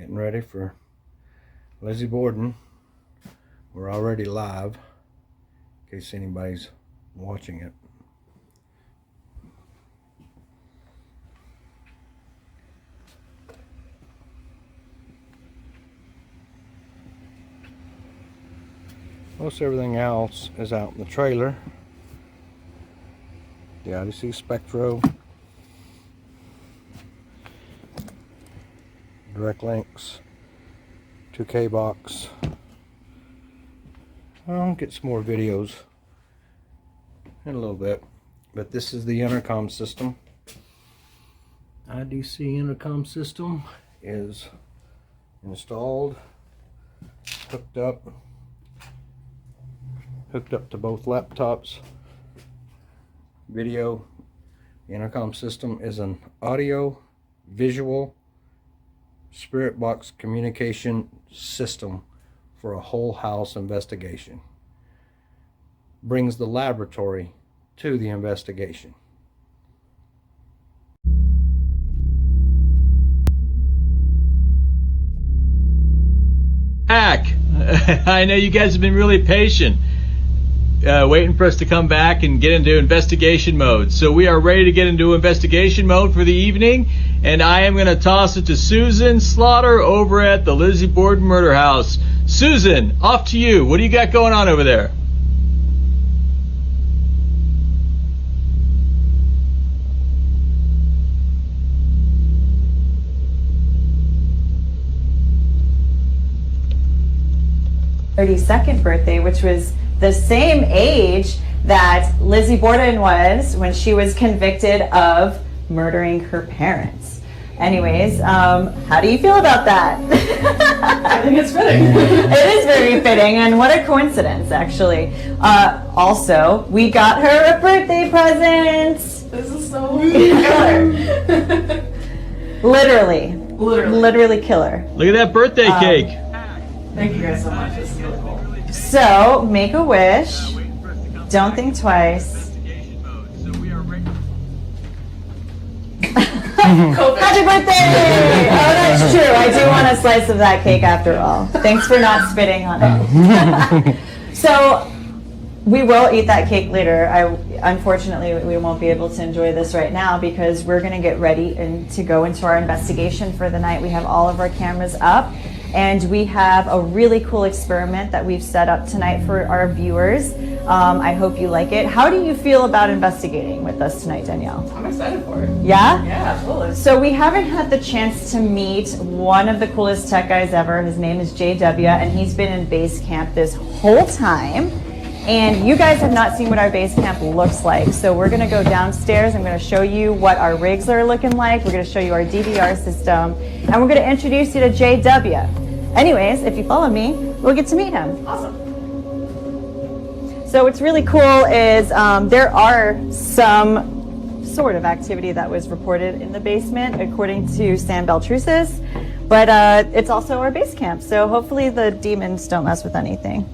Getting ready for Lizzie Borden. We're already live, in case anybody's watching it. Most everything else is out in the trailer. The Odyssey Spectro, direct links, 2K box. I'll get some more videos in a little bit, but this is the intercom system. IDC intercom system is installed, hooked up to both laptops. Video. The intercom system is an audio visual spirit box communication system for a whole house investigation. Brings the laboratory to the investigation. Back. I know you guys have been really patient, waiting for us to come back and get into investigation mode. So we are ready to get into investigation mode for the evening, and I am going to toss it to Susan Slaughter over at the Lizzie Borden Murder House. Susan, off to you. What do you got going on over there? '32nd birthday, which was the same age that Lizzie Borden was when she was convicted of murdering her parents. Anyways, how do you feel about that? I think it's fitting. It is very fitting, and what a coincidence, actually. Also, we got her a birthday present. This is so killer. Literally killer. Look at that birthday cake. Thank you guys so much. This is really cool. So, make a wish. Don't think twice. Happy birthday! Oh, that's true. I do want a slice of that cake after all. Thanks for not spitting on it. So, we will eat that cake later. Unfortunately, we won't be able to enjoy this right now because we're going to get ready to go into our investigation for the night. We have all of our cameras up, and we have a really cool experiment that we've set up tonight for our viewers. I hope you like it. How do you feel about investigating with us tonight, Danielle? I'm excited for it. Yeah? Yeah, absolutely. So we haven't had the chance to meet one of the coolest tech guys ever. His name is JW, and he's been in base camp this whole time. And you guys have not seen what our base camp looks like. So we're gonna go downstairs. I'm gonna show you what our rigs are looking like. We're gonna show you our DVR system. And we're gonna introduce you to JW. Anyways, if you follow me, we'll get to meet him. Awesome. So what's really cool is there are some sort of activity that was reported in the basement according to Sam Beltrusis, but it's also our base camp. So hopefully the demons don't mess with anything.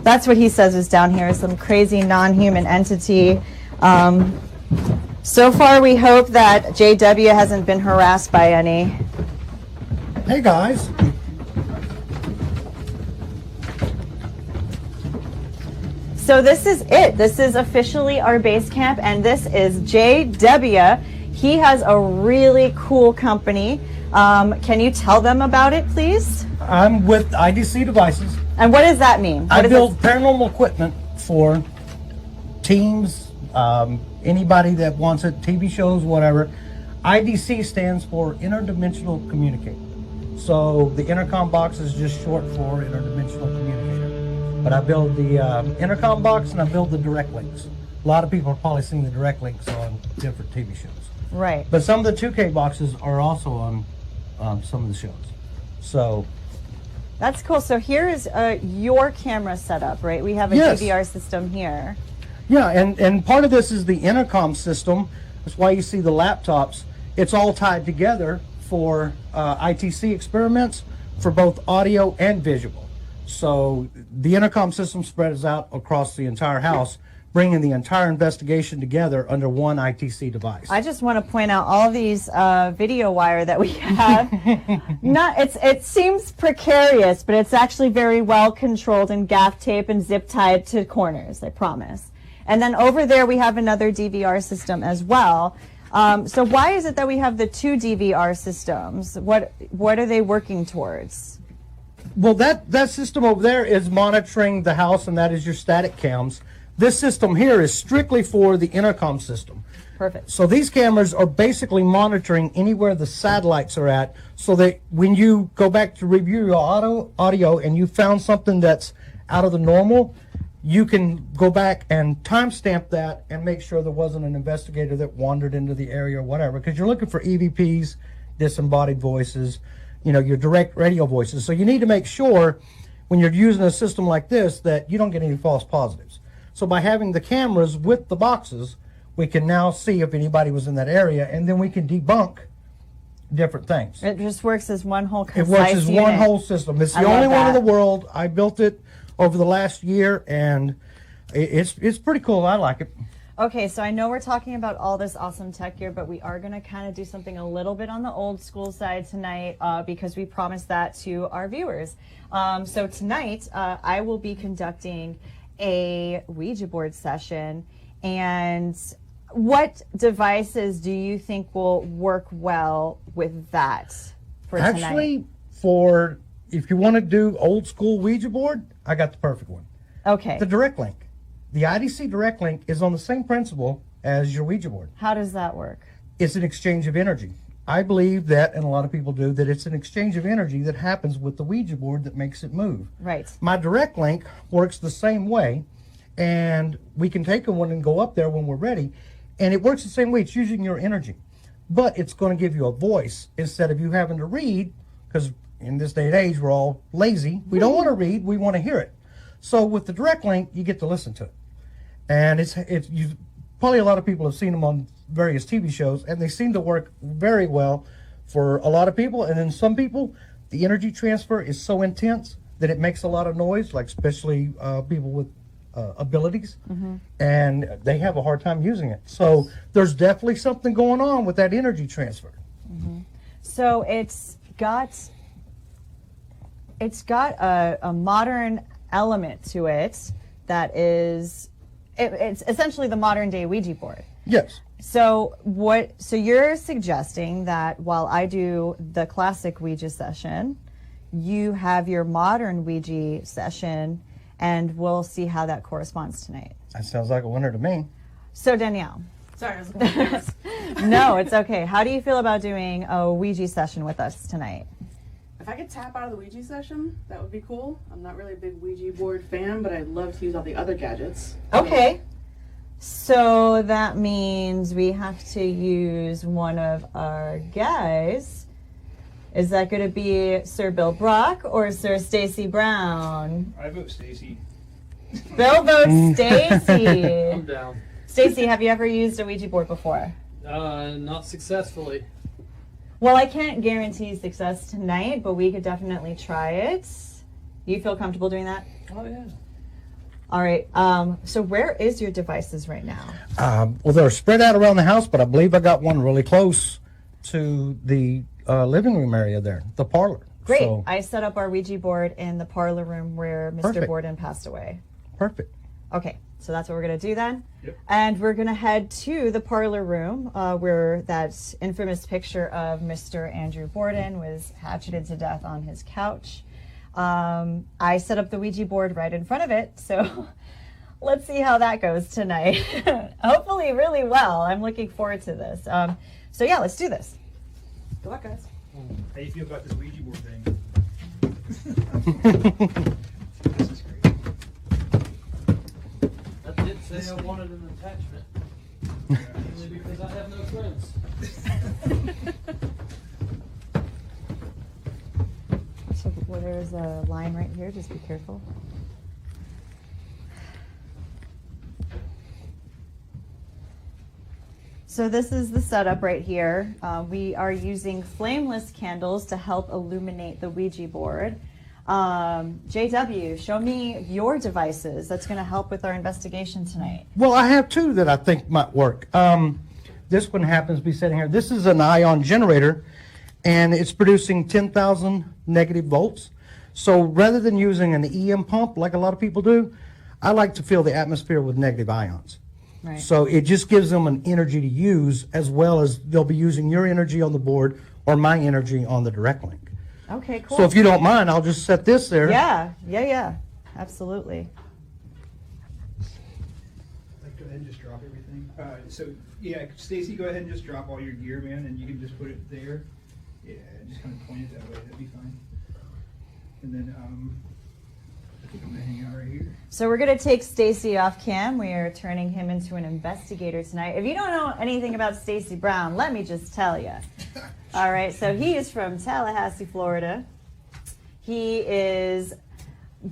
That's what he says is down here, some crazy non-human entity. So far we hope that JW hasn't been harassed by any. Hey guys. So this is it. This is officially our base camp, and this is JW. He has a really cool company. Can you tell them about it, please? I'm with IDC Devices. And what does that mean? I build paranormal equipment for teams, anybody that wants it, TV shows, whatever. IDC stands for Interdimensional Communicator. So the intercom box is just short for Interdimensional Communicator. But I build the intercom box and I build the direct links. A lot of people have probably seen the direct links on different TV shows. Right. But some of the 2K boxes are also on some of the shows. So that's cool. So here is your camera setup, right? We have a yes. DVR system here. Yeah, and part of this is the intercom system. That's why you see the laptops. It's all tied together for ITC experiments for both audio and visual. So the intercom system spreads out across the entire house bringing the entire investigation together under one ITC device. I just want to point out all these video wire that we have. It seems precarious, but it's actually very well controlled and gaff tape and zip tied to corners, I promise. And then over there we have another DVR system as well. So why is it that we have the two DVR systems? What are they working towards? Well, that system over there is monitoring the house, and that is your static cams. This system here is strictly for the intercom system. Perfect. So these cameras are basically monitoring anywhere the satellites are at, so that when you go back to review your audio and you found something that's out of the normal, you can go back and timestamp that and make sure there wasn't an investigator that wandered into the area or whatever, because you're looking for EVPs, disembodied voices, your direct radio voices. So you need to make sure when you're using a system like this that you don't get any false positives. So by having the cameras with the boxes, we can now see if anybody was in that area, and then we can debunk different things. It just works as one whole concise It works as unit. one whole system. It's the only one in the world. I built it over the last year, and it's pretty cool. I like it. Okay, so I know we're talking about all this awesome tech here, but we are going to kind of do something a little bit on the old school side tonight because we promised that to our viewers. So tonight, I will be conducting a Ouija board session. And what devices do you think will work well with that for tonight? Actually, if you want to do old school Ouija board, I got the perfect one. Okay. The direct link. The IDC direct link is on the same principle as your Ouija board. How does that work? It's an exchange of energy. I believe that, and a lot of people do, that it's an exchange of energy that happens with the Ouija board that makes it move. Right. My direct link works the same way, and we can take one and go up there when we're ready, and it works the same way. It's using your energy, but it's going to give you a voice instead of you having to read, because in this day and age we're all lazy. We don't want to read, we want to hear it. So with the direct link, you get to listen to it, and it's you. Probably a lot of people have seen them on various TV shows, and they seem to work very well for a lot of people. And then some people, the energy transfer is so intense that it makes a lot of noise, like especially people with abilities, and they have a hard time using it. So there's definitely something going on with that energy transfer. So it's got a modern element to it that is it's essentially the modern day Ouija board. Yes. So you're suggesting that while I do the classic Ouija session, you have your modern Ouija session, and we'll see how that corresponds tonight. That sounds like a winner to me. So Danielle. Sorry, I was nervous. No, it's okay. How do you feel about doing a Ouija session with us tonight? If I could tap out of the Ouija session, that would be cool. I'm not really a big Ouija board fan, but I'd love to use all the other gadgets. Okay. So that means we have to use one of our guys. Is that going to be Sir Bill Brock or Sir Stacy Brown? I vote Stacy. Bill votes Stacy. I'm down. Stacy, have you ever used a Ouija board before? Not successfully. Well, I can't guarantee success tonight, but we could definitely try it. You feel comfortable doing that? Oh yeah. All right. So where is your devices right now? Well, they're spread out around the house, but I believe I got one really close to the living room area there, the parlor. Great. So, I set up our Ouija board in the parlor room where Mr. Perfect. Borden passed away. perfect. Okay, so that's what we're going to do then. Yep. And we're going to head to the parlor room where that infamous picture of Mr. Andrew Borden was hatcheted to death on his couch. I set up the Ouija board right in front of it, so let's see how that goes tonight. Hopefully really well. I'm looking forward to this. So yeah, let's do this. Good luck, guys. How do you feel about this Ouija board thing? This is great. I did say I wanted an attachment. Only because I have no friends. So well, there's a line right here, just be careful. So this is the setup right here. We are using flameless candles to help illuminate the Ouija board. JW, show me your devices. That's going to help with our investigation tonight. Well, I have two that I think might work. This one happens to be sitting here. This is an ion generator, and it's producing 10,000 negative volts. So rather than using an EM pump like a lot of people do, I like to fill the atmosphere with negative ions. Right. So it just gives them an energy to use, as well as they'll be using your energy on the board or my energy on the direct link. Okay, cool. So if you don't mind, I'll just set this there. Yeah. Absolutely. Like, go ahead and just drop everything. So yeah, Stacy, go ahead and just drop all your gear, man, and you can just put it there. Yeah, just kind of point it that way. That'd be fine. And then I think I'm gonna hang out right here. So we're going to take Stacy off cam. We are turning him into an investigator tonight. If you don't know anything about Stacy Brown, let me just tell you. All right, so he is from Tallahassee, Florida. He is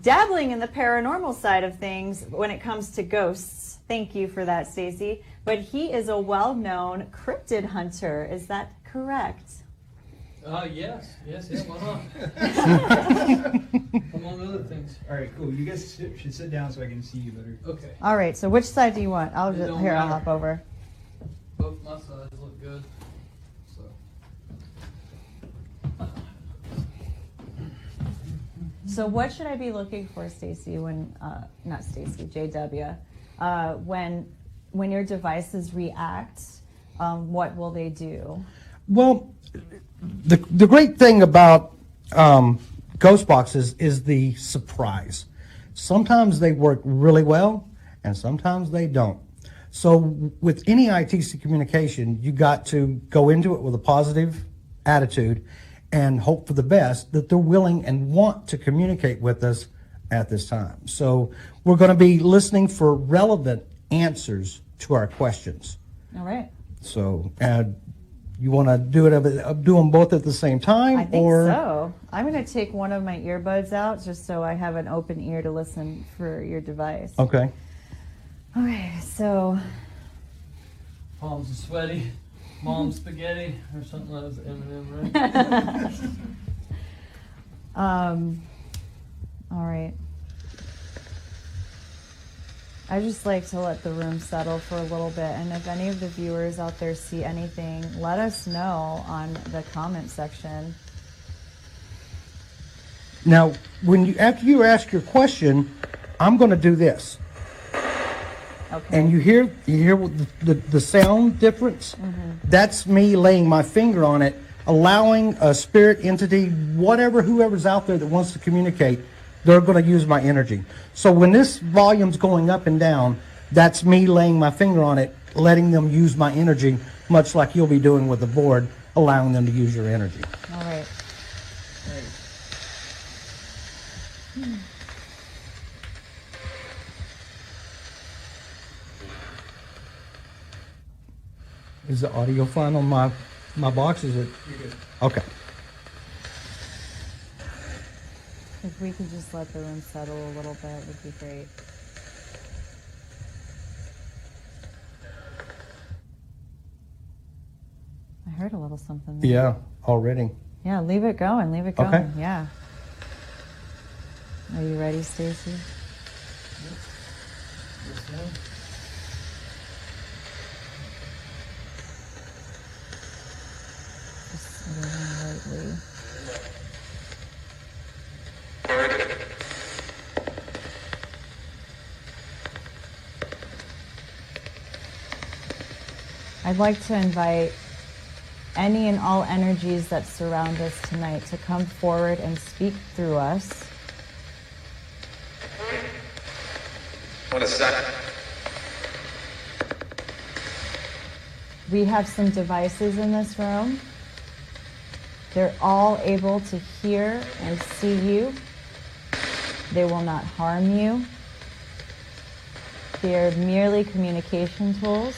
dabbling in the paranormal side of things when it comes to ghosts. Thank you for that, Stacy. But he is a well-known cryptid hunter. Is that correct? Yes, why not? Among other things. All right, cool. You guys should sit down so I can see you better. Okay. All right, so which side do you want? I'll It just don't here. I'll matter. hop over. Both my sides look good. So. So what should I be looking for, Stacy, when not Stacy, JW, when your devices react? What will they do? Well, the great thing about ghost boxes is the surprise. Sometimes they work really well, and sometimes they don't. So with any ITC communication, you got to go into it with a positive attitude and hope for the best, that they're willing and want to communicate with us at this time. So we're going to be listening for relevant answers to our questions. All right. So you want to do them both at the same time? I think so. I'm going to take one of my earbuds out just so I have an open ear to listen for your device. Okay. Okay, so Palms are sweaty. Mom's spaghetti or something like that. Eminem, right? all right. I just like to let the room settle for a little bit, and if any of the viewers out there see anything, let us know on the comment section. Now, after you ask your question, I'm going to do this. Okay. And you hear the sound difference? Mm-hmm. That's me laying my finger on it, allowing a spirit entity, whoever's out there that wants to communicate, they're going to use my energy. So when this volume's going up and down, that's me laying my finger on it, letting them use my energy, much like you'll be doing with the board, allowing them to use your energy. All right. Is the audio fine on my box? Is it? You're good. Okay. If we could just let the room settle a little bit, would be great. I heard a little something there. Yeah, already. Yeah, leave it going, leave it going. Okay. Yeah. Are you ready, Stacy? Yes, ma'am. Just really lightly. I'd like to invite any and all energies that surround us tonight to come forward and speak through us. What is that? We have some devices in this room. They're all able to hear and see you. They will not harm you. They are merely communication tools.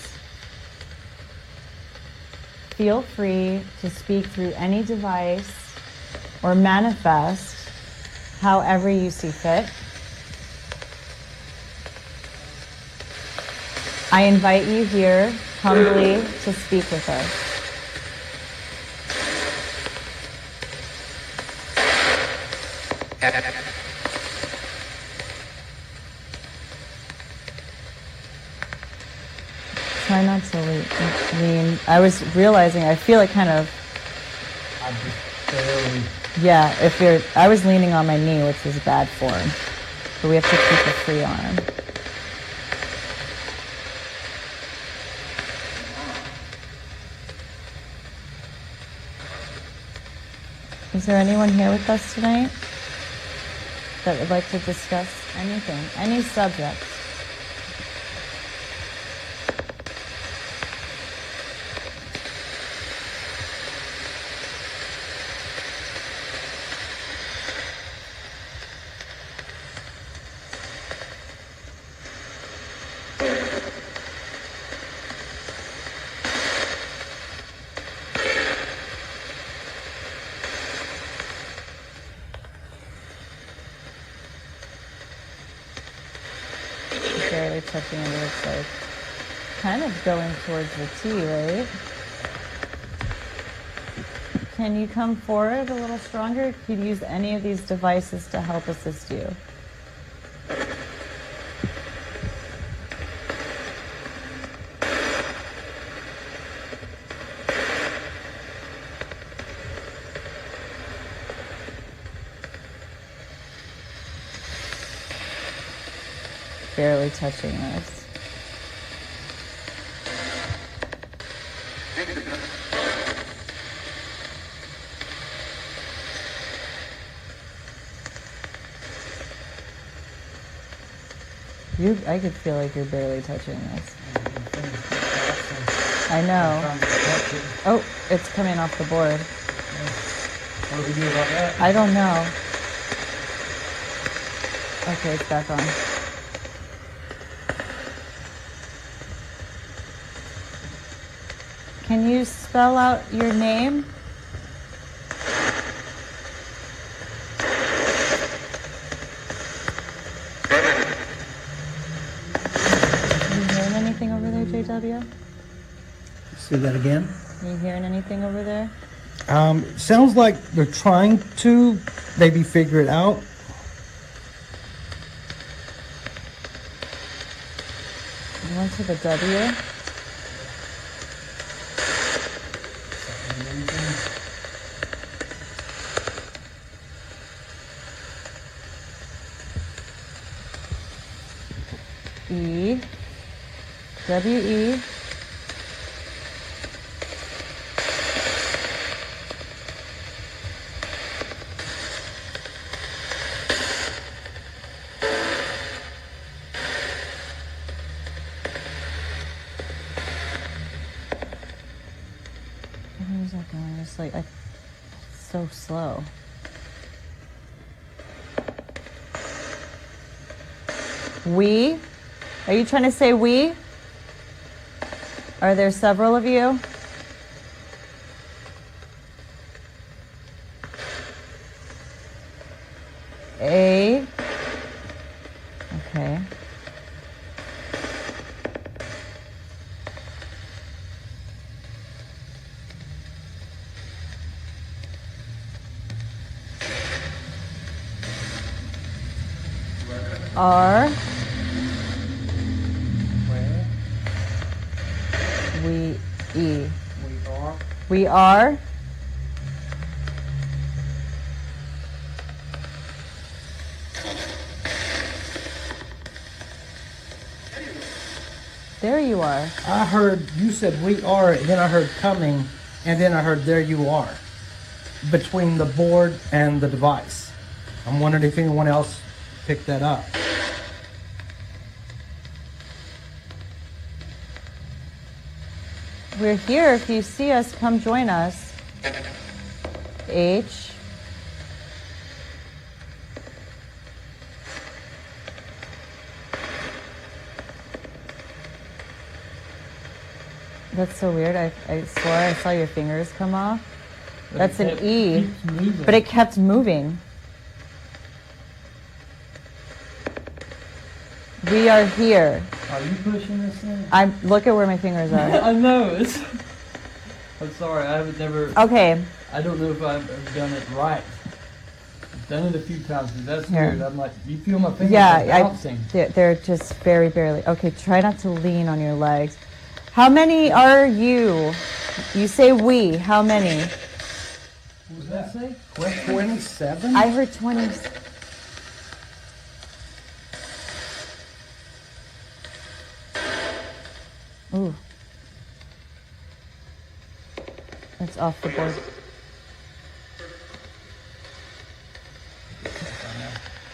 Feel free to speak through any device or manifest however you see fit. I invite you here humbly to speak with us. Try not to lean. I was realizing I feel like kind of, I just barely. yeah, I was leaning on my knee, which is bad form. But we have to keep a free arm. Is there anyone here with us tonight that would like to discuss anything, any subject? Barely touching it, looks like. Kind of going towards the T, right? Can you come forward a little stronger? Could you use any of these devices to help assist you? Barely touching this. I could feel like you're barely touching this. I know. Oh, it's coming off the board. What do we do about that? I don't know. Okay, it's back on. Can you spell out your name? Are you hearing anything over there, JW? Say that again. Are you hearing anything over there? Sounds like they're trying to maybe figure it out. You went to the W? E, W-E, where's that going? It's like, so slow. We? Are you trying to say we? Are there several of you? A. Okay. R. We E. We are. There you are. I heard you said we are, and then I heard coming, and then I heard there you are, between the board and the device. I'm wondering if anyone else picked that up. We're here. If you see us, come join us. H. That's so weird. I swore I saw your fingers come off. That's an E. But it kept moving. We are here. Are you pushing this thing? Look at where my fingers are. I know. I'm sorry. I haven't never. Okay. I don't know if I've done it right. Done it a few times, but that's Here. weird. I'm like, you feel my fingers Yeah, bouncing. they're just very barely. Okay, try not to lean on your legs. How many are you? You say we. How many? What did that say? 27? I heard 20. Ooh. It's off the board.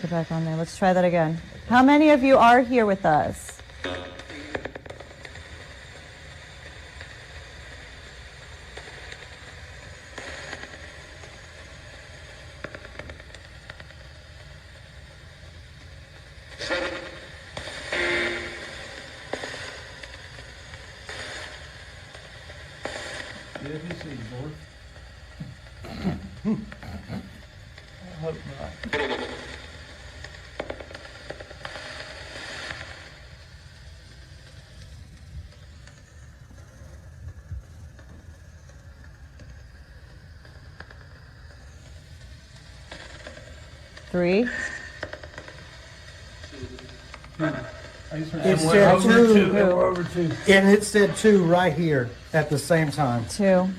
Get back on there. Let's try that again. How many of you are here with us? Yeah, you see the board. I hope not. 3. It said two, We're over 2. and it said 2 right here at the same time. 2.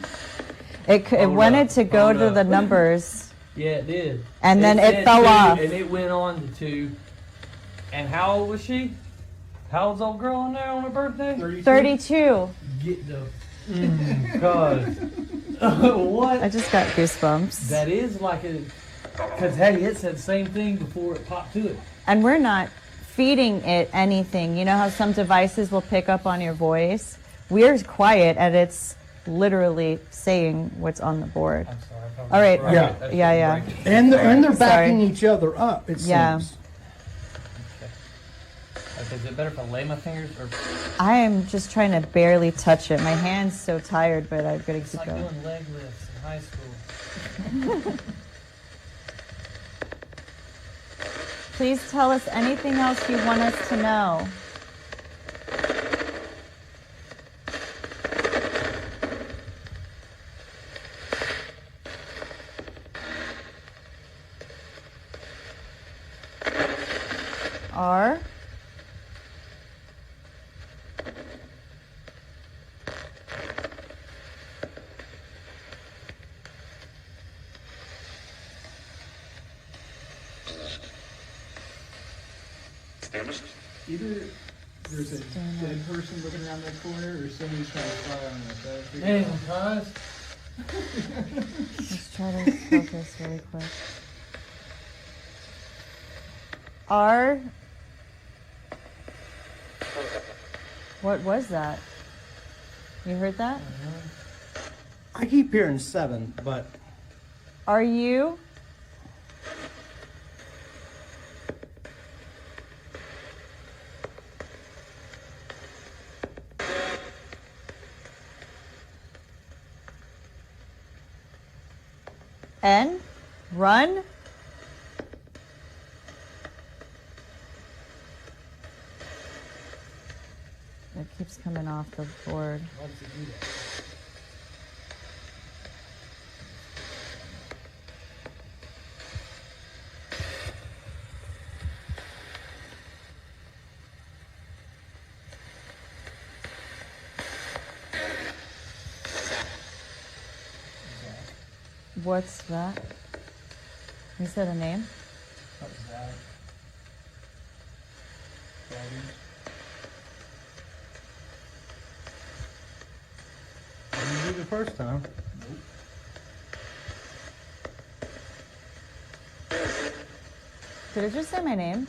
It Hold wanted up, to go hold to up. the numbers. Yeah, it did. And then it said fell 2, off. And it went on to 2. And how old was she? How old's old girl on there on her birthday? 32. Get the. God. What? I just got goosebumps. That is like a. Because, hey, it said the same thing before it popped to it. And we're not feeding it anything. You know how some devices will pick up on your voice? We're quiet and it's literally saying what's on the board. I'm sorry. I All right. Yeah. That's Yeah. break it. And they're Sorry. backing each other up, it Yeah. seems. Okay, is it better if I lay my fingers or I am just trying to barely touch it. My hand's so tired, but I'm going to it's keep like going. doing leg lifts in high school? Please tell us anything else you want us to know. R. Either there's a dead person looking around that corner, or somebody's trying to fire on us. I figured Damn, out. guys. Let's try to focus really quick. R. What was that? You heard that? I keep hearing 7, but Are you? N? Run? It keeps coming off the board. Why does it do that? What's that? You said a name? What was that? didn't do the first time. Did it just say my name?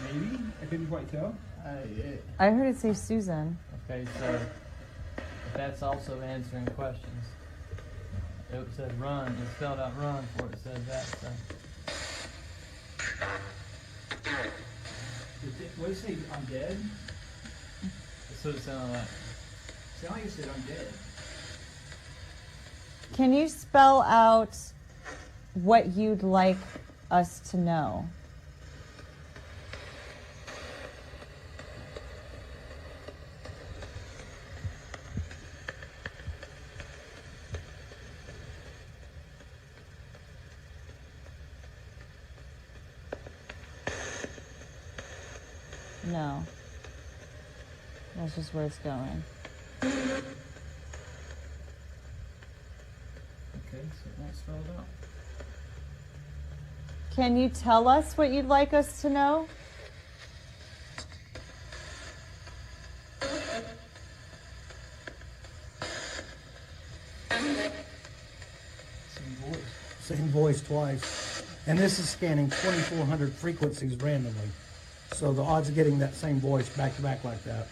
Maybe? I couldn't quite tell. I heard it say Susan. Okay, so if that's also answering questions. It said run, it spelled out run before it said that, so. What did it say? I'm dead? That's what it sounded like. Sound like it said I'm dead. Can you spell out what you'd like us to know? No. That's just where it's going. Okay, so it won't spell it out. Can you tell us what you'd like us to know? Same voice twice. And this is scanning 2,400 frequencies randomly. So the odds of getting that same voice back to back like that.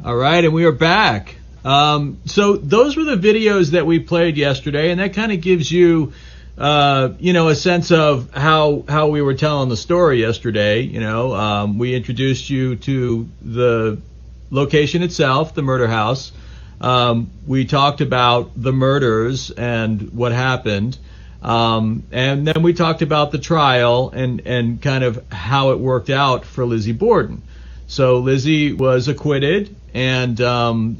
All right, and we are back. So those were the videos that we played yesterday, and that kind of gives you, a sense of how we were telling the story yesterday. We introduced you to the location itself, the murder house. We talked about the murders and what happened. And then we talked about the trial and kind of how it worked out for Lizzie Borden. So Lizzie was acquitted, and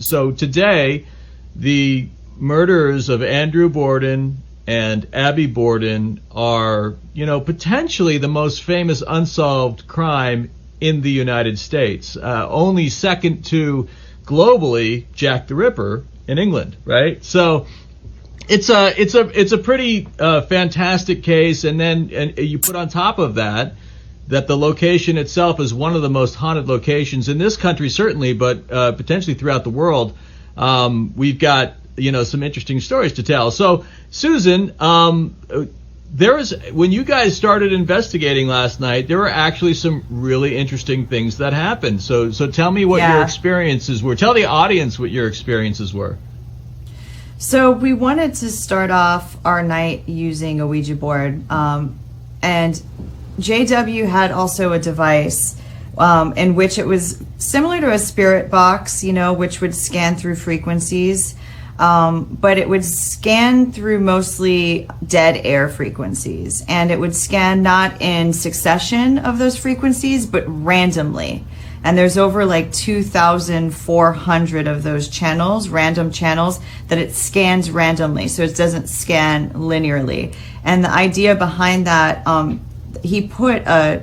so today the murders of Andrew Borden and Abby Borden are, potentially the most famous unsolved crime in the United States, only second to globally Jack the Ripper in England, right? So it's a pretty fantastic case, and then you put on top of that the location itself is one of the most haunted locations in this country, certainly, but potentially throughout the world. We've got, some interesting stories to tell. So, Susan, when you guys started investigating last night, there were actually some really interesting things that happened. So tell me what your experiences were. Tell the audience what your experiences were. So we wanted to start off our night using a Ouija board, and JW had also a device in which it was similar to a spirit box, which would scan through frequencies, but it would scan through mostly dead air frequencies, and it would scan not in succession of those frequencies, but randomly. And there's over like 2,400 of those channels, random channels, that it scans randomly, so it doesn't scan linearly. And the idea behind that, he put a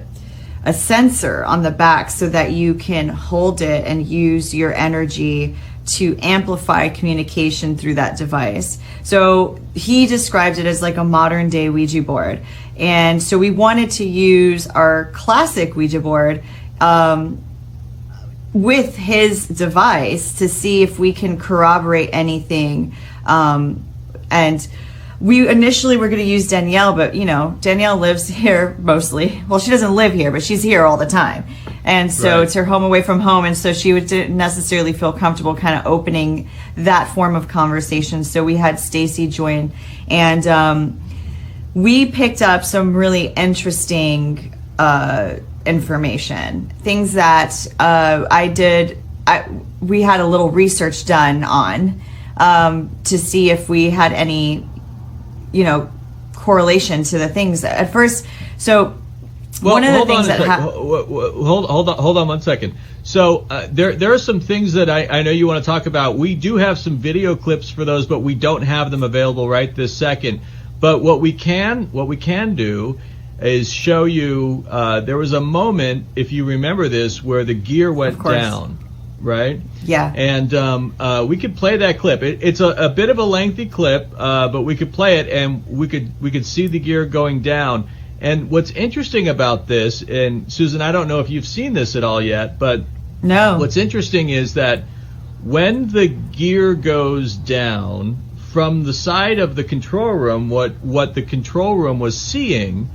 sensor on the back so that you can hold it and use your energy to amplify communication through that device. So he described it as like a modern day Ouija board. And so we wanted to use our classic Ouija board with his device to see if we can corroborate anything. And we initially were going to use Danielle, but Danielle lives here mostly. Well, she doesn't live here, but she's here all the time. And so It's her home away from home. And so she didn't necessarily feel comfortable kind of opening that form of conversation. So we had Stacy join, and we picked up some really interesting information, things that we had a little research done on to see if we had any correlation to the things at first. So one of the things that hold on 1 second. So there are some things that I know you want to talk about. We do have some video clips for those, but we don't have them available right this second. But what we can do is show you, there was a moment, if you remember this, where the gear went down, right? Yeah. And we could play that clip. It's a bit of a lengthy clip, but we could play it, and we could see the gear going down. And what's interesting about this, and Susan, I don't know if you've seen this at all yet, but no. What's interesting is that when the gear goes down from the side of the control room, what the control room was seeing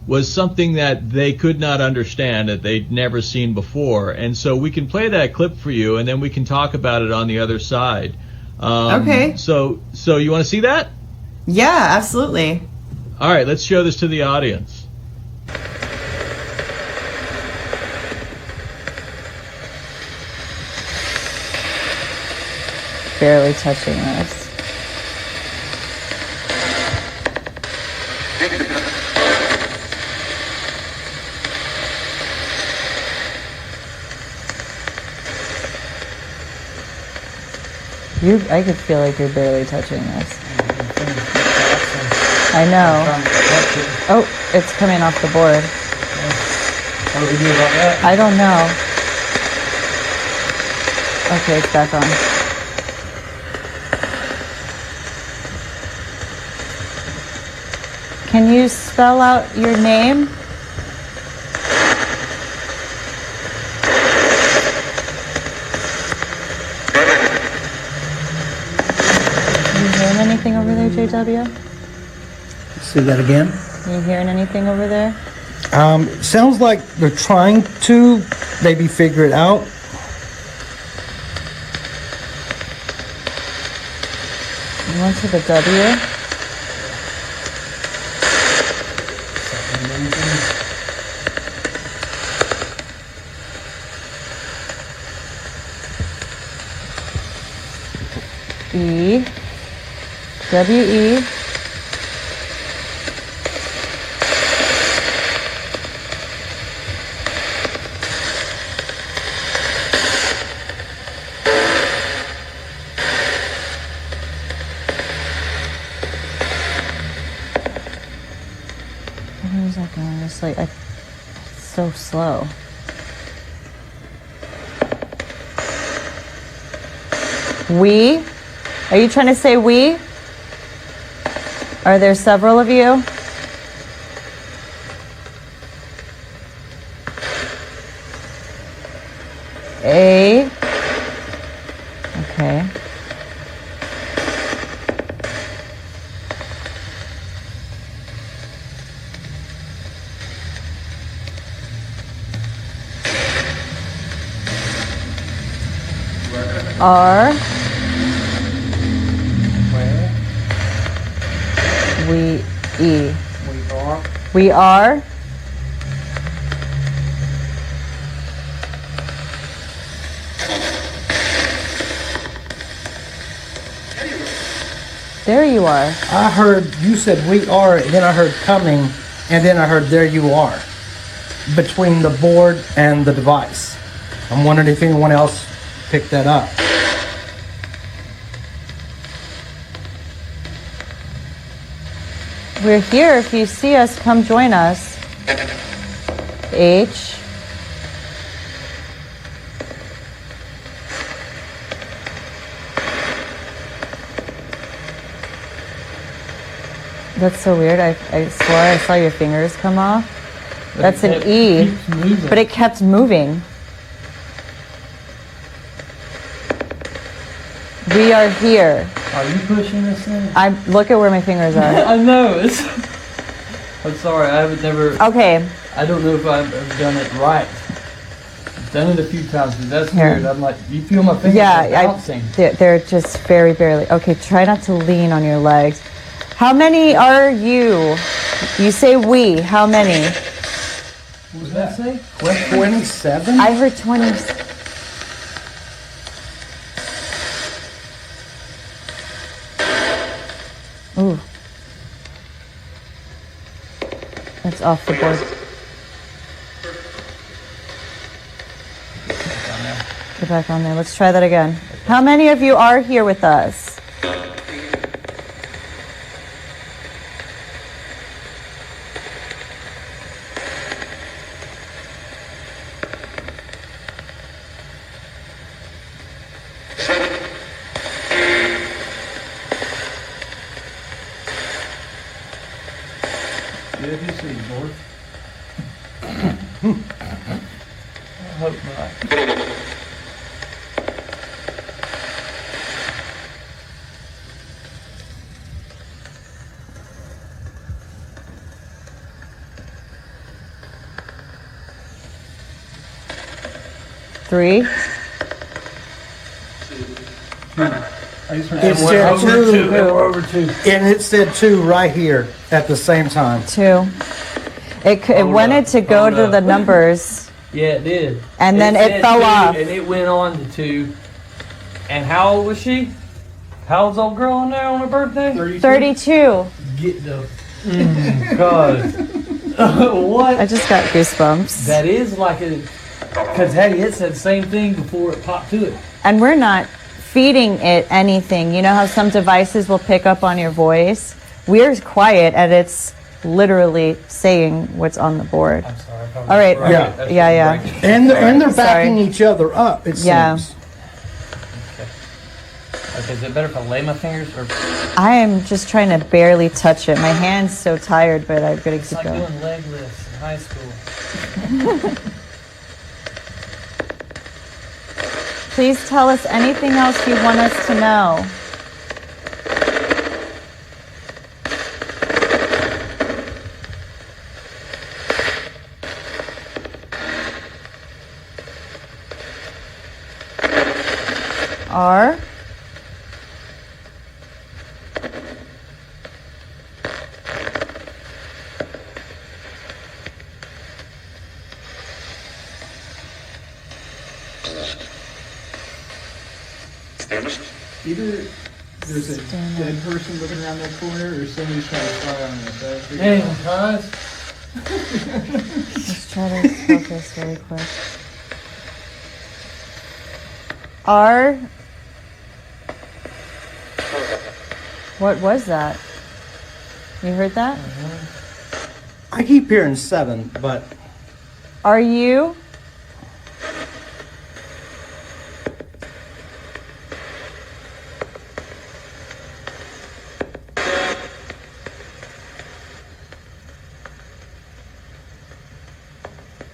was something that they could not understand, that they'd never seen before. And so we can play that clip for you, and then we can talk about it on the other side. Okay. So you want to see that? Yeah, absolutely. All right, let's show this to the audience. Barely touching us. I could feel like you're barely touching this. I know. Oh, it's coming off the board. What do we do about that? I don't know. Okay, it's back on. Can you spell out your name? Are you hearing anything over there, JW? See that again? Are you hearing anything over there? Sounds like they're trying to maybe figure it out. You went to the W? E. W-E. Where is that going? It's like, it's so slow. We? Are you trying to say we? Are there several of you? A. Okay. R. We E. We are. There you are. I heard you said we are, and then I heard coming, and then I heard there you are, between the board and the device. I'm wondering if anyone else picked that up. We're here. If you see us, come join us. H. That's so weird. I swore I saw your fingers come off. That's an E. But it kept moving. We are here. Are you pushing this thing? Look at where my fingers are. I know. I'm sorry. I haven't never. Okay. I don't know if I've ever done it right. I've done it a few times, but that's Here. weird. I'm like, you feel my fingers bouncing. They're just very barely. Okay, try not to lean on your legs. How many are you? You say we. How many? What did that say? 27? I heard 20. Ooh. That's off the board. Get back on there. Let's try that again. How many of you are here with us? Did you see the board? I hope not. 3. I just heard It said over 2, two. And we're over 2. and it said 2 right here at the same time. 2. It Hold wanted up, to go hold to up. the numbers. Yeah, it did. And then it said fell 2, off. And it went on to 2. And how old was she? How old's old girl on there on her birthday? 32. Get the God. What? I just got goosebumps. That is like a. Because hey, it said the same thing before it popped to it. And we're not feeding it anything. You know how some devices will pick up on your voice? We're quiet and it's literally saying what's on the board. I'm sorry. All right. Yeah. Yeah. And they're Sorry. backing each other up, it seems. Yeah. Okay, is it better if I lay my fingers or I am just trying to barely touch it. My hand's so tired, but I've got to it's keep like going. doing leg lifts in high school? Please tell us anything else you want us to know. R. Either there's a dead person looking around that corner, or somebody's trying to fire on us. I figured it Damn, out. guys. Let's try to focus really quick. R. What was that? You heard that? I keep hearing 7, but Are you?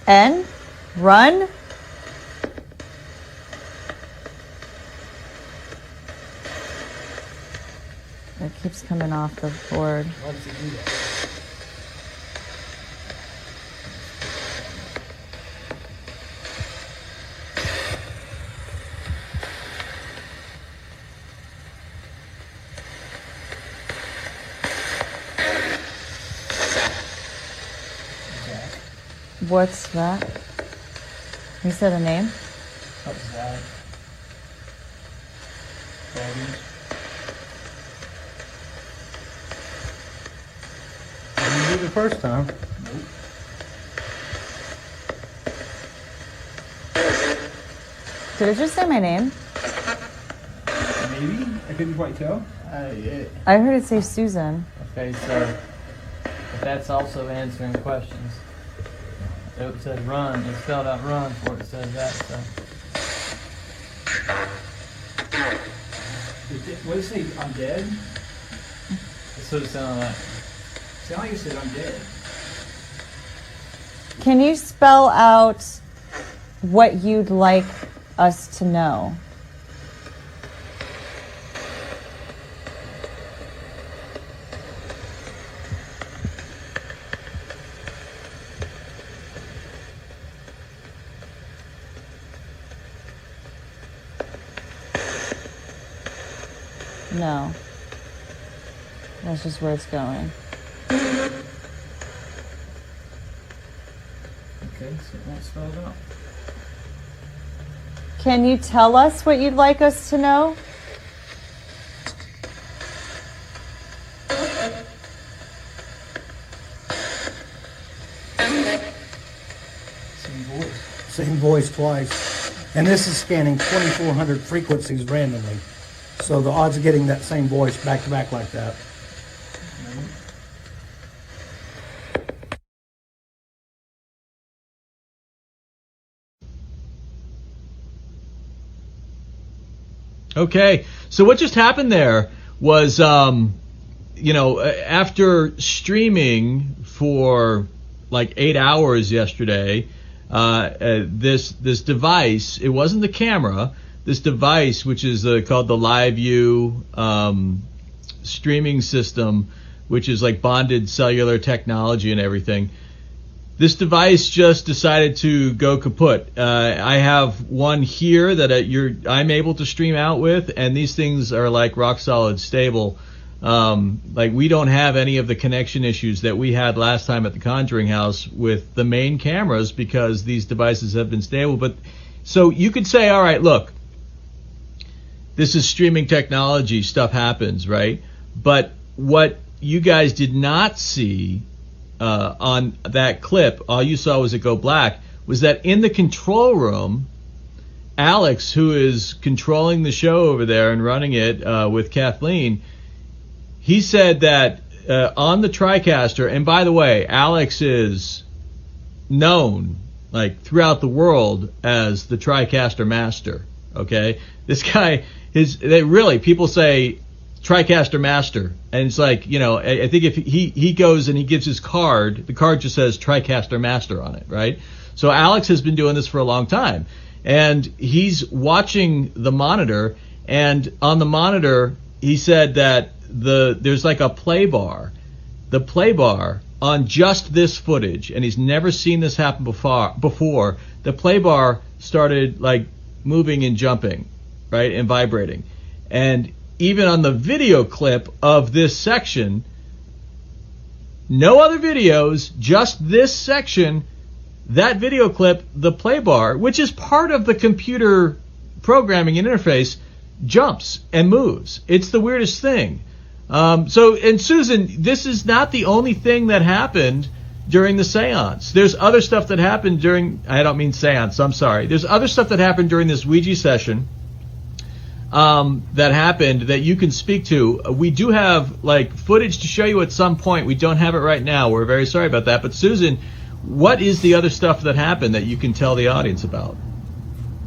N? Run? It keeps coming off the board. Why does it do that? What's that? You said a name? What's that? didn't do the first time. Did it just say my name? Maybe? I couldn't quite tell. I heard it say Susan. Okay, so if that's also answering questions. It said run. It spelled out run before it said that. So What did it say? I'm dead? it sort of sounded like. Sound like it said I'm dead. Can you spell out what you'd like us to know? No. That's just where it's going. Okay, so it won't spell it out. Can you tell us what you'd like us to know? Same voice. Same voice twice. And this is scanning 2,400 frequencies randomly. So the odds of getting that same voice back to back like that. Okay, so what just happened there was, after streaming for like 8 hours yesterday, this device, it wasn't the camera, this device, which is called the LiveView streaming system, which is like bonded cellular technology and everything, this device just decided to go kaput. I have one here that I'm able to stream out with, and these things are like rock solid stable. Like we don't have any of the connection issues that we had last time at the Conjuring House with the main cameras because these devices have been stable. But so you could say, all right, look, this is streaming technology, stuff happens, right? But what you guys did not see on that clip, all you saw was it go black, was that in the control room, Alex, who is controlling the show over there and running it with Kathleen, he said that on the TriCaster, and by the way, Alex is known like throughout the world as the TriCaster master, okay? This guy really, people say TriCaster master, and it's like, you know, I think if he goes and he gives his card, the card just says TriCaster master on it, right? So Alex has been doing this for a long time, and he's watching the monitor, and on the monitor he said that there's like a play bar, the play bar on just this footage, and he's never seen this happen before. The play bar started like moving and jumping, right, and vibrating. And even on the video clip of this section, no other videos, just this section, that video clip, the play bar, which is part of the computer programming and interface, jumps and moves. It's the weirdest thing. And Susan, this is not the only thing that happened during the seance. There's other stuff that happened during, I don't mean seance, I'm sorry. There's other stuff that happened during this Ouija session that happened that you can speak to. We do have like footage to show you at some point. We don't have it right now. We're very sorry about that. But Susan, what is the other stuff that happened that you can tell the audience about?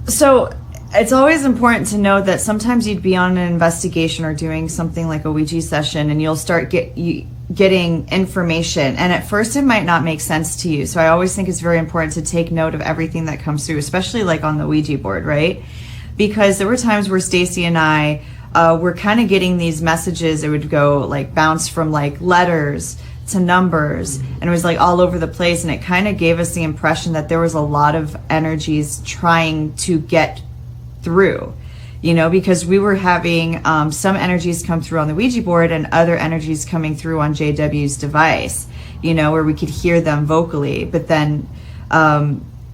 So it's always important to know that sometimes you'd be on an investigation or doing something like a Ouija session, and you'll start getting information, and at first it might not make sense to you. So I always think it's very important to take note of everything that comes through, especially like on the Ouija board, right? Because there were times where Stacy and I were kind of getting these messages. It would go like bounce from like letters to numbers, and it was like all over the place, and it kind of gave us the impression that there was a lot of energies trying to get through, you know, because we were having some energies come through on the Ouija board and other energies coming through on JW's device, you know, where we could hear them vocally, but then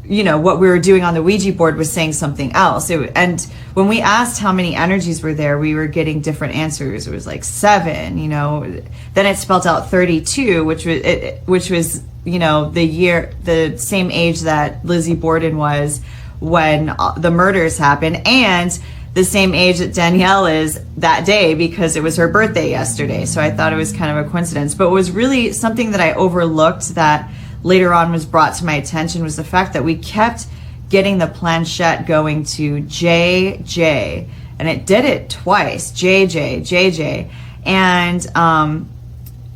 you know, what we were doing on the Ouija board was saying something else. And when we asked how many energies were there, we were getting different answers. It was like 7, you know, then it spelled out 32, which was, you know, the same age that Lizzie Borden was when the murders happened, and the same age that Danielle is that day because it was her birthday yesterday. So I thought it was kind of a coincidence, but it was really something that I overlooked that later on was brought to my attention was the fact that we kept getting the planchette going to JJ, and it did it twice, JJ, and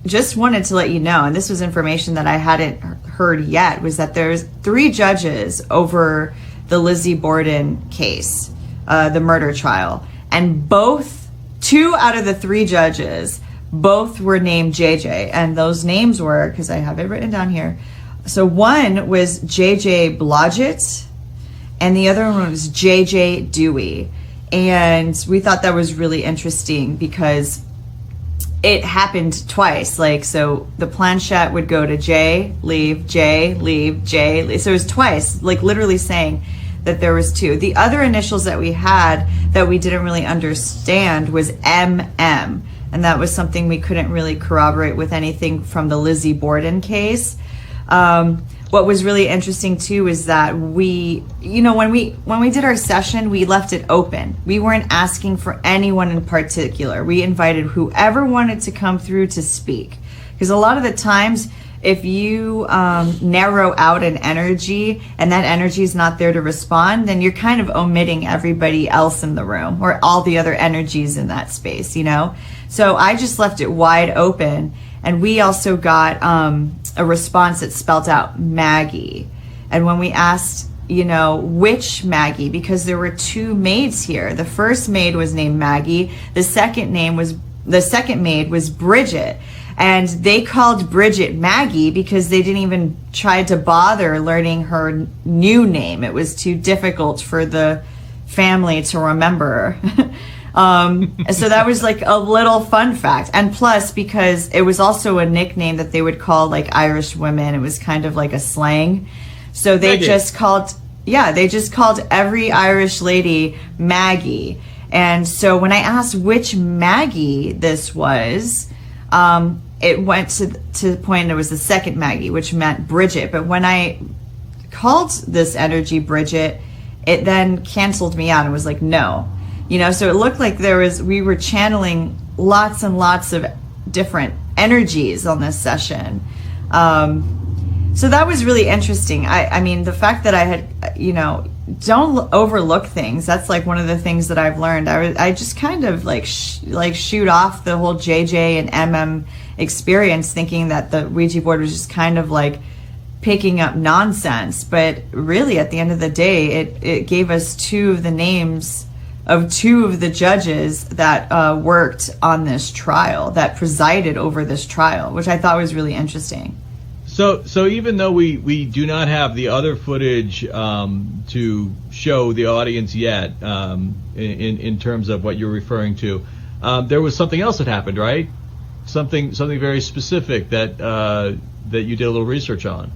just wanted to let you know, and this was information that I hadn't heard yet, was that there's 3 judges over the Lizzie Borden case, the murder trial, and 2 out of the 3 judges, both were named JJ, and those names were, because I have it written down here, so one was JJ Blodgett, and the other one was JJ Dewey, and we thought that was really interesting because it happened twice. Like, so the planchette would go to J, leave, J, leave, J, leave. So it was twice, like literally saying that there was 2. The other initials that we had that we didn't really understand was MM, and that was something we couldn't really corroborate with anything from the Lizzie Borden case. What was really interesting too is that we, you know, when we did our session, we left it open. We weren't asking for anyone in particular. We invited whoever wanted to come through to speak, because a lot of the times if you narrow out an energy and that energy is not there to respond, then you're kind of omitting everybody else in the room or all the other energies in that space, you know? So I just left it wide open. And we also got a response that spelled out Maggie. And when we asked, you know, which Maggie, because there were 2 maids here. The first maid was named Maggie. The second maid was Bridget. And they called Bridget Maggie because they didn't even try to bother learning her new name. It was too difficult for the family to remember. So that was like a little fun fact. And plus, because it was also a nickname that they would call like Irish women, it was kind of like a slang. So they just called every Irish lady Maggie. And so when I asked which Maggie this was, it went to the point it was the second Maggie, which meant Bridget. But when I called this energy Bridget, it then canceled me out and was like, no. So it looked like we were channeling lots and lots of different energies on this session. So that was really interesting. I mean, the fact that I had, don't overlook things. That's like one of the things that I've learned. I just kind of like shoot off the whole JJ and MM experience, thinking that the Ouija board was just kind of like picking up nonsense. But really, at the end of the day, it gave us two of the names of two of the judges that worked on this trial, that presided over this trial, which I thought was really interesting. So even though we do not have the other footage to show the audience yet, in terms of what you're referring to, there was something else that happened, right? Something very specific that you did a little research on.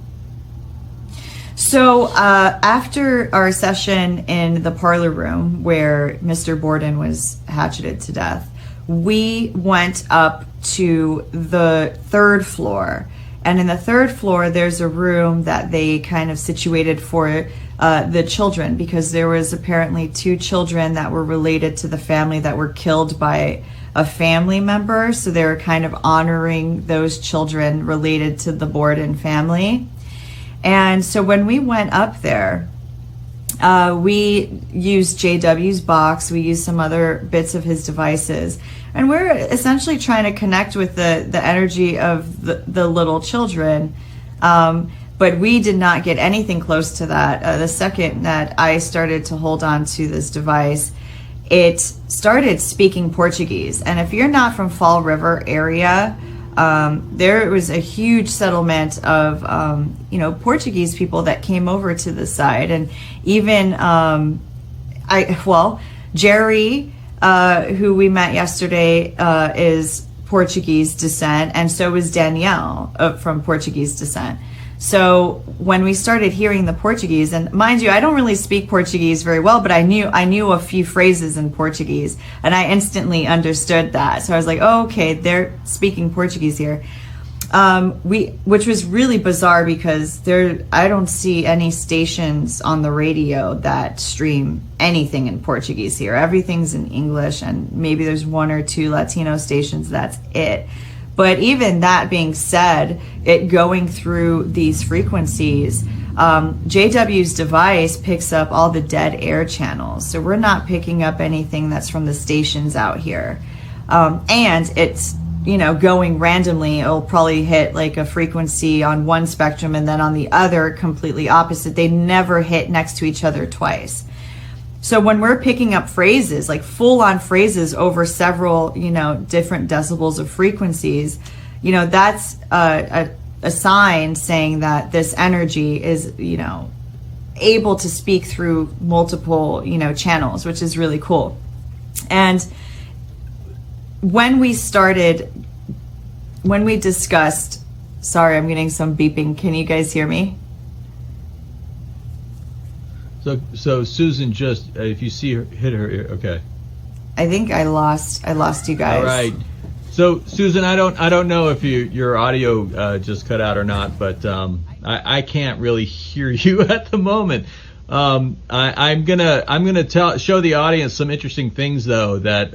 So after our session in the parlor room where Mr. Borden was hatcheted to death, we went up to the third floor. And in the third floor, there's a room that they kind of situated for the children, because there was apparently 2 children that were related to the family that were killed by a family member. So they were kind of honoring those children related to the Borden family. And so when we went up there, we used JW's box, we used some other bits of his devices, and we're essentially trying to connect with the energy of the little children. But we did not get anything close to that. The second that I started to hold on to this device, it started speaking Portuguese. And if you're not from Fall River area, there was a huge settlement of Portuguese people that came over to the side, and even Jerry, who we met yesterday, is Portuguese descent, and so is Danielle from Portuguese descent. So when we started hearing the Portuguese, and mind you, I don't really speak Portuguese very well, but I knew a few phrases in Portuguese, and I instantly understood that. So I was like, oh, okay, they're speaking Portuguese here. Which was really bizarre, because I don't see any stations on the radio that stream anything in Portuguese here. Everything's in English, and maybe there's 1 or 2 Latino stations, that's it. But even that being said, it going through these frequencies, JW's device picks up all the dead air channels. So we're not picking up anything that's from the stations out here. And it's, going randomly. It'll probably hit like a frequency on one spectrum and then on the other completely opposite. They never hit next to each other twice. So when we're picking up phrases, like full-on phrases over several, different decibels of frequencies, that's a sign saying that this energy is, able to speak through multiple, channels, which is really cool. And when we discussed, sorry, I'm getting some beeping. Can you guys hear me? So Susan, just if you see her, hit her ear. Okay. I think I lost you guys. All right. So Susan, I don't know if your audio just cut out or not, but I can't really hear you at the moment. I'm gonna show the audience some interesting things though that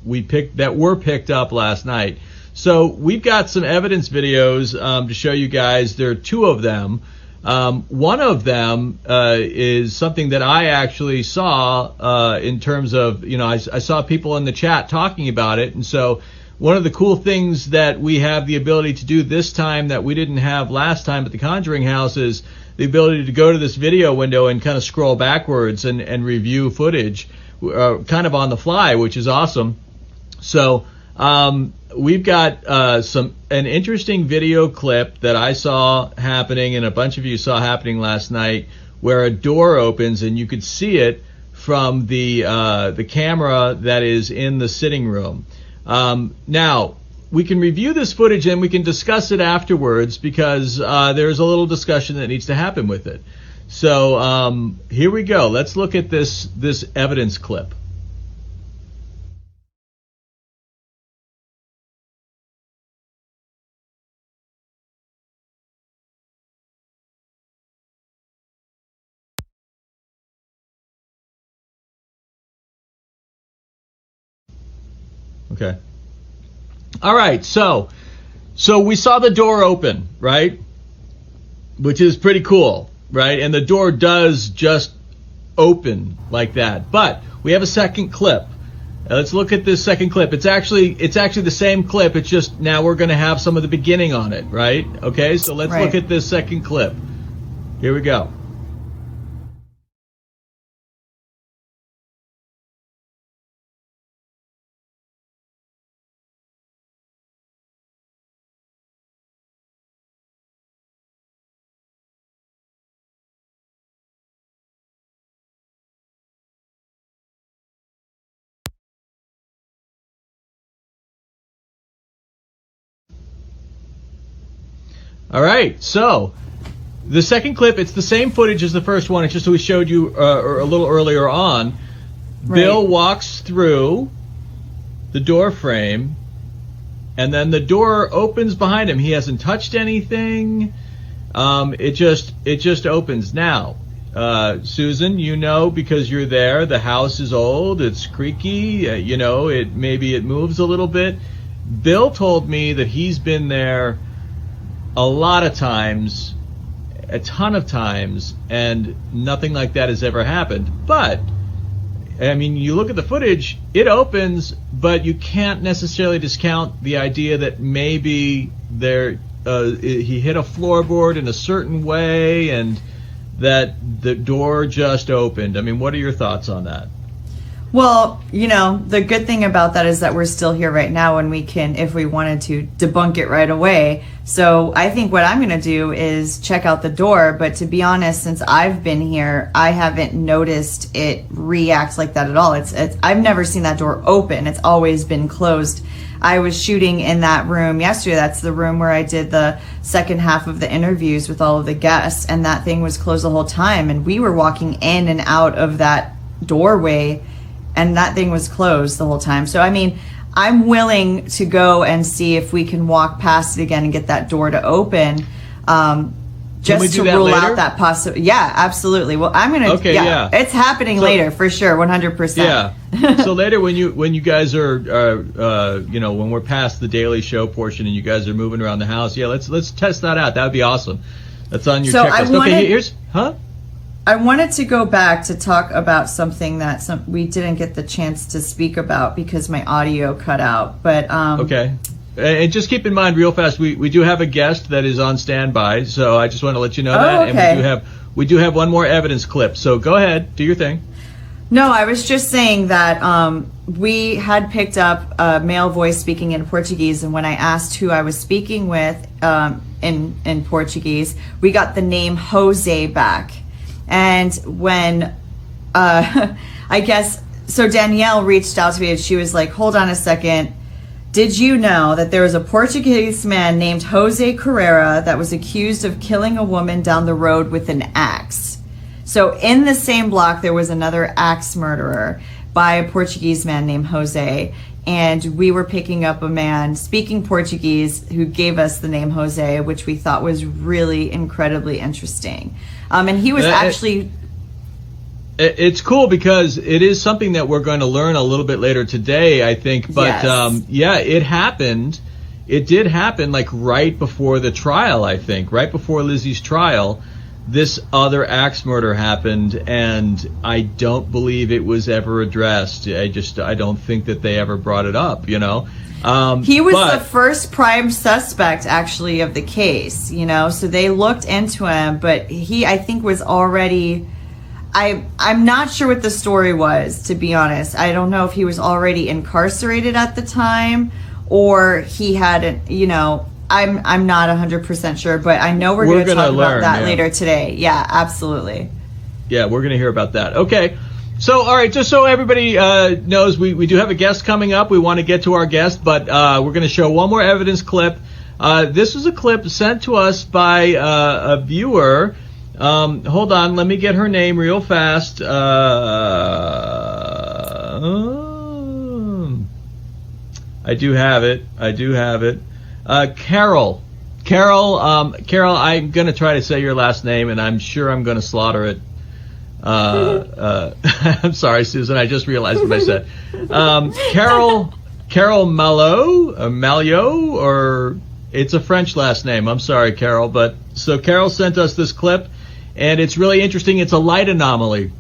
were picked up last night. So we've got some evidence videos to show you guys. There are 2 of them. One of them is something that I actually saw in terms of, I saw people in the chat talking about it. And so one of the cool things that we have the ability to do this time that we didn't have last time at the Conjuring House is the ability to go to this video window and kind of scroll backwards and review footage kind of on the fly, which is awesome. So we've got an interesting video clip that I saw happening, and a bunch of you saw happening last night, where a door opens and you could see it from the camera that is in the sitting room. Now, we can review this footage and we can discuss it afterwards, because there's a little discussion that needs to happen with it. So here we go. Let's look at this evidence clip. Okay. All right. So we saw the door open, right? Which is pretty cool, right? And the door does just open like that. But we have a second clip. Let's look at this second clip. It's actually the same clip. It's just now we're going to have some of the beginning on it, right? Okay. So let's look at this second clip. Here we go. All right, so the second clip, it's the same footage as the first one. It's just we showed you a little earlier on. Right. Bill walks through the door frame, and then the door opens behind him. He hasn't touched anything. It just opens. Now, Susan, you know, because you're there, the house is old. It's creaky. Maybe it moves a little bit. Bill told me that he's been there a lot of times, a ton of times, and nothing like that has ever happened. But I mean, you look at the footage, it opens, but you can't necessarily discount the idea that maybe he hit a floorboard in a certain way and that the door just opened. I mean, what are your thoughts on that? Well, the good thing about that is that we're still here right now, and we can, if we wanted to, debunk it right away. So I think what I'm going to do is check out the door. But to be honest, since I've been here, I haven't noticed it react like that at all. I've never seen that door open. It's always been closed. I was shooting in that room yesterday. That's the room where I did the second half of the interviews with all of the guests, and that thing was closed the whole time. And we were walking in and out of that doorway, and that thing was closed the whole time. So, I mean, I'm willing to go and see if we can walk past it again and get that door to open, just to rule out that possibility. Yeah, absolutely. Well, I'm going to, it's happening later for sure, 100%. Yeah. So later when you guys are when we're past the Daily Show portion and you guys are moving around the house, let's test that out. That would be awesome. That's on your checklist. I wanted to go back to talk about something that we didn't get the chance to speak about because my audio cut out. But okay. And just keep in mind real fast, we do have a guest that is on standby, so I just want to let you know that. Okay. And we do have one more evidence clip. So go ahead, do your thing. No, I was just saying that we had picked up a male voice speaking in Portuguese, and when I asked who I was speaking with in Portuguese, we got the name Jose back. And when, I guess, so Danielle reached out to me and she was like, hold on a second. Did you know that there was a Portuguese man named Jose Carrera that was accused of killing a woman down the road with an axe? So in the same block, there was another axe murderer by a Portuguese man named Jose. And we were picking up a man speaking Portuguese who gave us the name Jose, which we thought was really incredibly interesting. And he was actually... It's cool because it is something that we're going to learn a little bit later today, I think. But yes. It happened. It did happen like right before the trial, I think. Right before Lizzie's trial, this other axe murder happened, and I don't believe it was ever addressed. I don't think that they ever brought it up, He was the first prime suspect, actually, of the case, so they looked into him, but he, I think, was already... I'm not sure what the story was, to be honest. I don't know if he was already incarcerated at the time or he had, you know, I'm not 100% sure, but I know we're going to talk about that later today. Yeah, absolutely. Yeah, we're going to hear about that. Okay. So, all right, just so everybody knows, we do have a guest coming up. We want to get to our guest, but we're going to show one more evidence clip. This was a clip sent to us by a viewer. Hold on, let me get her name real fast. I do have it. Carol. Carol, I'm going to try to say your last name, and I'm sure I'm going to slaughter it. I'm sorry, Susan. I just realized what I said. Carol Malio, or it's a French last name. I'm sorry, Carol. But so Carol sent us this clip, and it's really interesting. It's a light anomaly.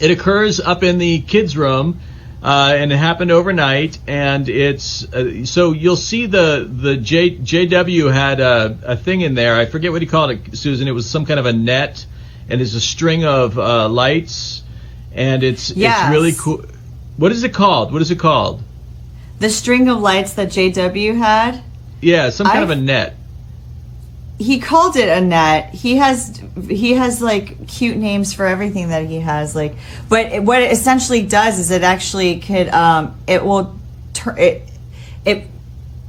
It occurs up in the kids' room, and it happened overnight. And it's so you'll see the JW had a thing in there. I forget what he called it, Susan. It was some kind of a net. And it's a string of lights, and it's really cool. What is it called? The string of lights that JW had? Yeah, some kind of a net. He called it a net. He has like cute names for everything that he has. Like, but what it essentially does is it actually could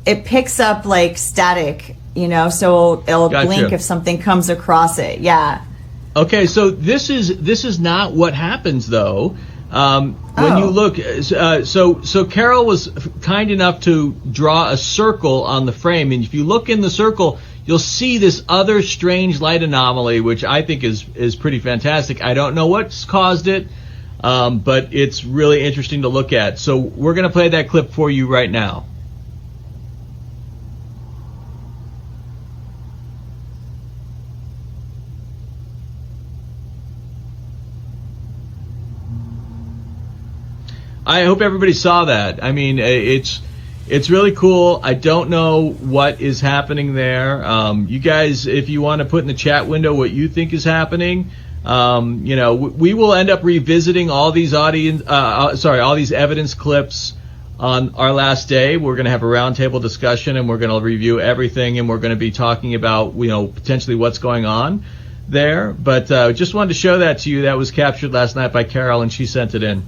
it picks up like static, you know, so it'll blink if something comes across it. Yeah. Okay, so this is not what happens though. When you look, so Carol was kind enough to draw a circle on the frame, and if you look in the circle, you'll see this other strange light anomaly, which I think is pretty fantastic. I don't know what's caused it, but it's really interesting to look at. So we're going to play that clip for you right now. I hope everybody saw that. I mean, it's really cool. I don't know what is happening there. You guys, if you want to put in the chat window what you think is happening, you know, we will end up revisiting all these all these evidence clips on our last day. We're going to have a roundtable discussion, and we're going to review everything, and we're going to be talking about, you know, potentially what's going on there. But just wanted to show that to you. That was captured last night by Carol, and she sent it in.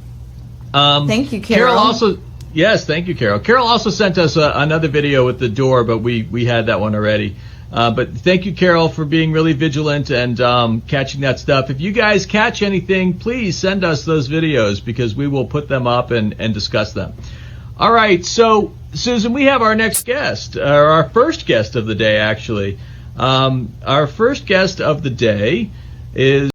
Thank you, Carol. Thank you, Carol. Carol also sent us another video with the door, but we had that one already. But thank you, Carol, for being really vigilant and catching that stuff. If you guys catch anything, please send us those videos, because we will put them up and discuss them. All right, so Susan, we have our next guest, or our first guest of the day, actually. Our first guest of the day is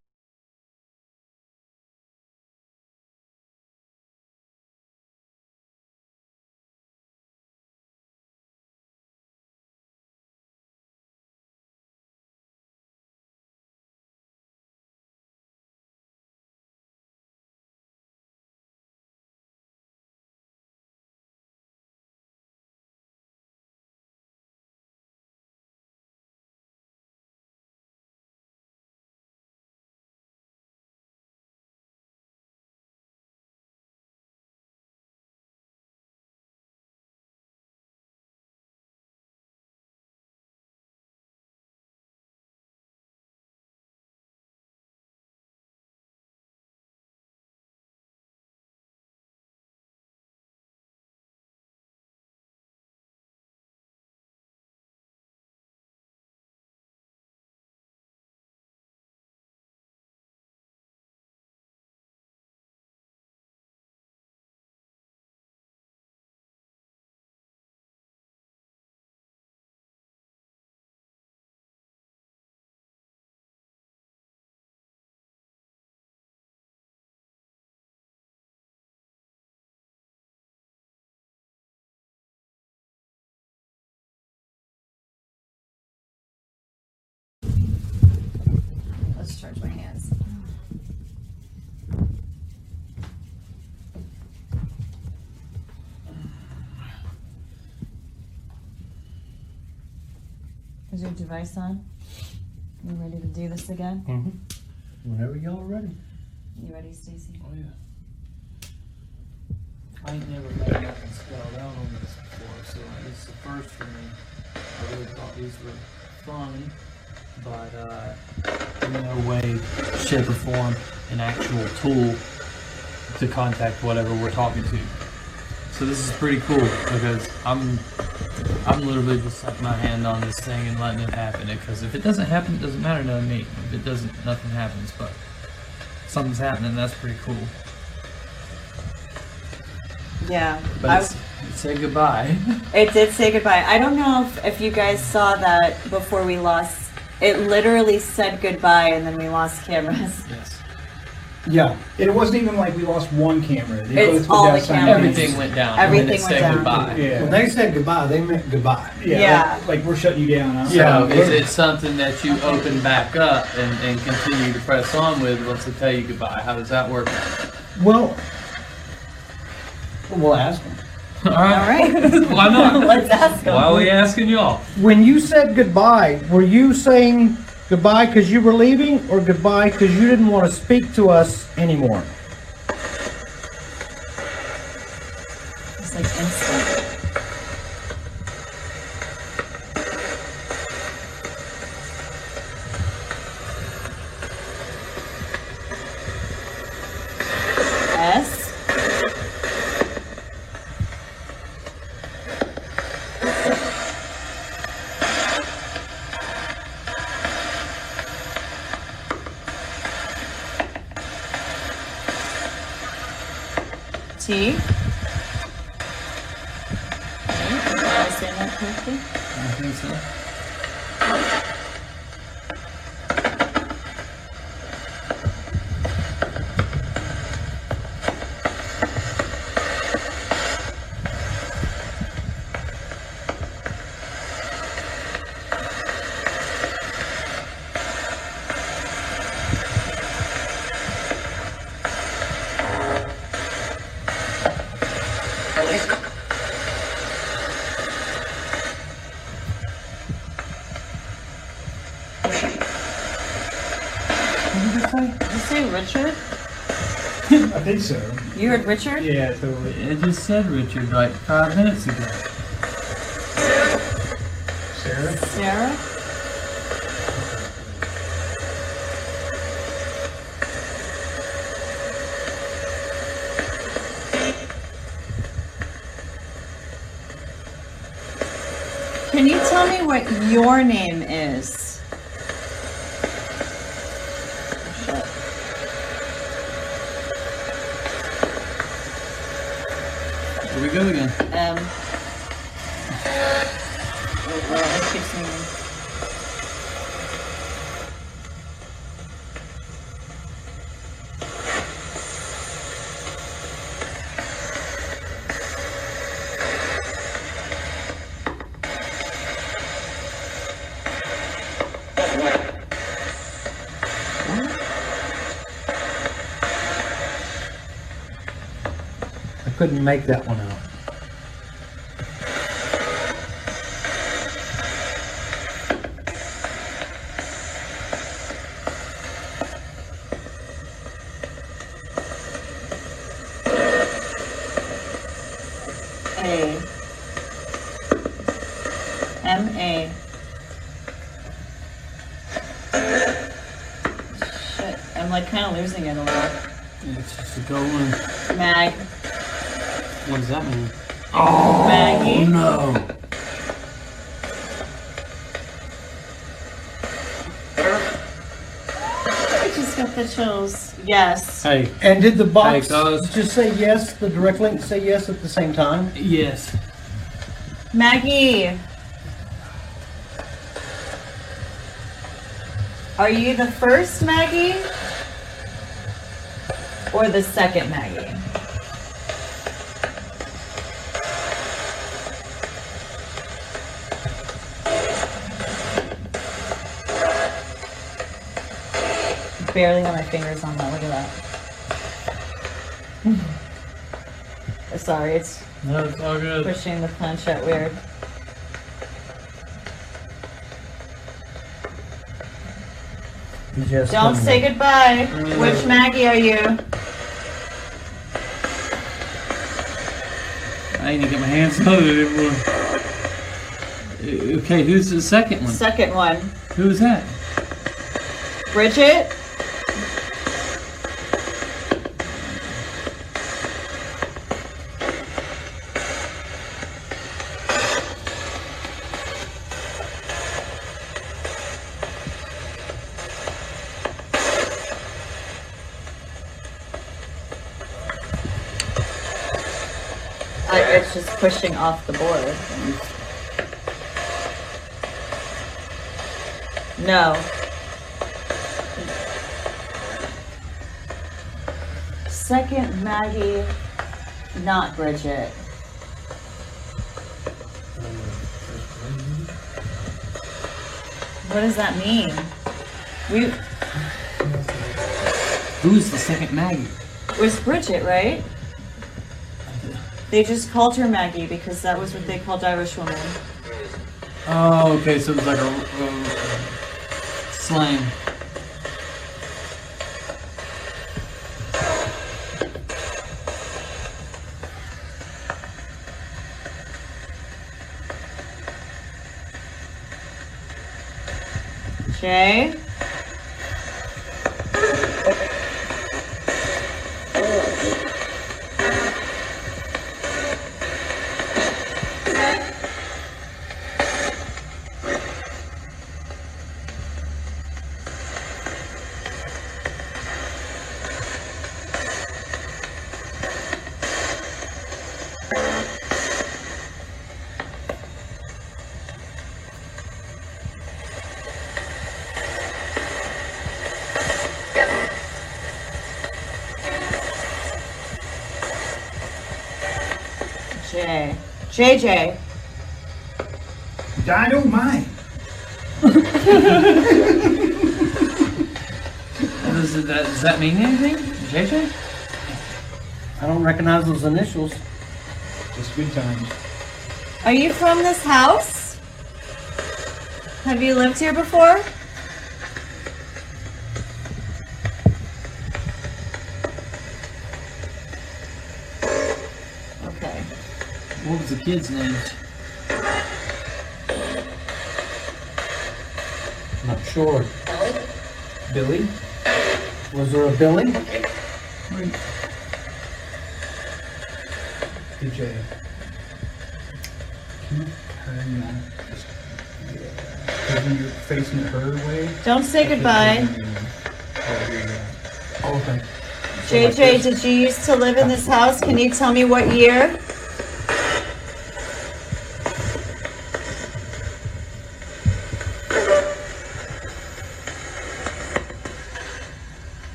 Let's charge my hands. Is your device on? You ready to do this again? Mm-hmm. Whenever y'all are ready. You ready, Stacy? Oh yeah. I ain't never made nothing spelled out on this before, so this is the first for me. I really thought these were funny, but in no way, shape, or form an actual tool to contact whatever we're talking to. So this is pretty cool because I'm literally just setting my hand on this thing and letting it happen. Because if it doesn't happen, it doesn't matter to me. If it doesn't, nothing happens. But something's happening. That's pretty cool. Yeah. But it said goodbye. It did say goodbye. I don't know if you guys saw that before we lost. It literally said goodbye and then we lost cameras. Yes. Yeah, it wasn't even like we lost one camera. They It's both went all down the cameras. Everything went down. Everything and then it went said down. goodbye. Yeah. When they said goodbye, they meant goodbye. Yeah. Like we're shutting you down. Huh? So is it something that you open back up and continue to press on with once they tell you goodbye? How does that work? Well, we'll ask them. All All right. Why not? Let's ask them. Why are we asking y'all? When you said goodbye, were you saying goodbye because you were leaving, or goodbye because you didn't want to speak to us anymore? It's like instant. S. T. Am I saying that correctly? I think so. Did you say Richard? I think so. You heard Richard? Yeah, totally. It just said Richard like 5 minutes ago. Sarah? Sarah? Can you tell me what your name is? Shit. Here we go again. Oh, I keep singing. I couldn't make that one out. A. M-A. Shit, I'm like kind of losing it a little. It's just a golden. Mag. What does that mean? Maggie. No. I just got the chills. Yes. Hey. And did the box Hey, guys. just say yes, the direct link say yes at the same time? Yes. Maggie. Are you the first Maggie? Or the second Maggie? Barely got my fingers on that. Look at that. Sorry, it's No, it's all good. pushing the planchette weird. You just Don't couldn't say make- goodbye. Which Maggie are you? I I ain't gonna get my hands on it anymore. Okay, who's the second one? Second one. Who's that? Bridget. It's just pushing off the board. No. Second, Maggie, not Bridget. What does that mean? Who's the second Maggie? It was Bridget, right? They just called her Maggie because that was what they called Irish women. Oh, okay, so it was like a slang. Jay? JJ. Dynamite. Does that mean anything? JJ? I don't recognize those initials. Just good times. Are you from this house? Have you lived here before? Okay. What was the kid's name? Not sure. Billy? Was there a Billy? DJ. Can you turn that? Because when you're facing it her way. Don't say goodbye. Okay. JJ, did you used to live in this house? Can you tell me what year?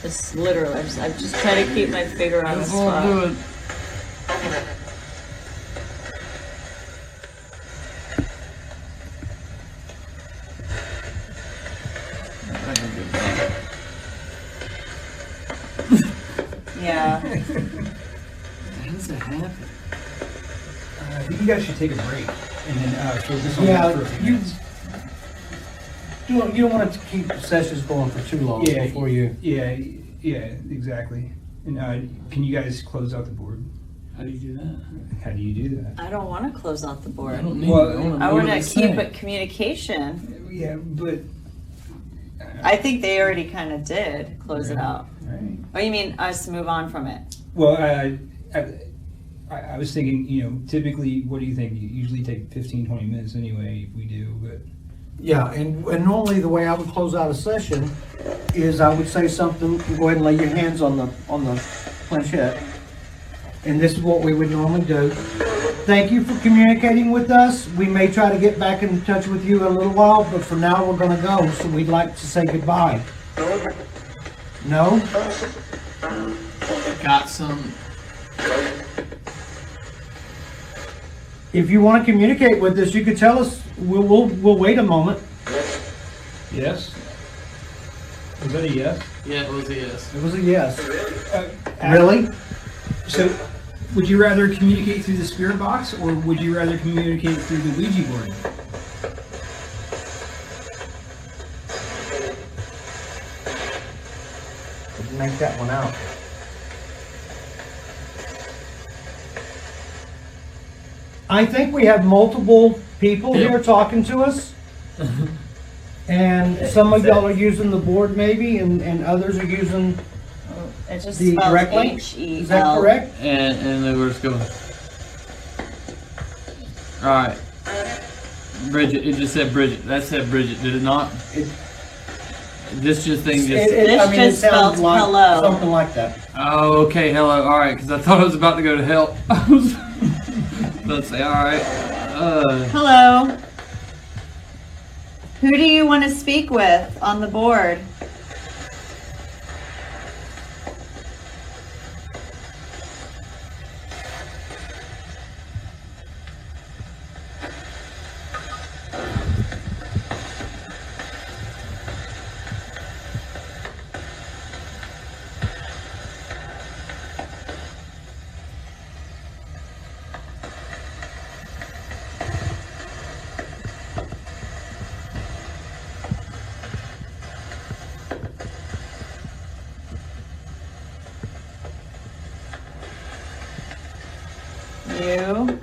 It's literally, I'm just trying to keep my finger on the spot. Yeah. How does that happen? I think you guys should take a break and then focus on Yeah, that for a few minutes. You don't want to keep sessions going for too long before you. Yeah, exactly. And can you guys close out the board? How do you do that? How do you do that? I don't want to close out the board. I don't need Well, it. I want to keep it communication. Yeah, but I think they already kind of did close it out. right. Oh, you mean us move on from it? Well, I was thinking, typically, what do you think? You usually take 15, 20 minutes anyway, if we do, but. Yeah, and normally the way I would close out a session is I would say something, go ahead and lay your hands on the planchette. And this is what we would normally do. Thank you for communicating with us. We may try to get back in touch with you in a little while, but for now we're gonna go, so we'd like to say goodbye. No? Got some. If you want to communicate with us, you could tell us. We'll wait a moment. Yes? Was that a yes? Yeah, it was a yes. It was a yes. Really? So, would you rather communicate through the spirit box, or would you rather communicate through the Ouija board? make that one out. I think we have multiple people here talking to us. And some of y'all are using the board maybe, and others are using It just the spells direct link. H-E-L. Is that correct? And then we're just going. Alright. Bridget, it just said Bridget. That said Bridget, did it not? This just thing just. This I mean, it just sounds spelled like hello. something like that. Oh, okay, hello. Alright, because I thought I was about to go to hell. I was about to say, alright. Hello. Who do you want to speak with on the board? You.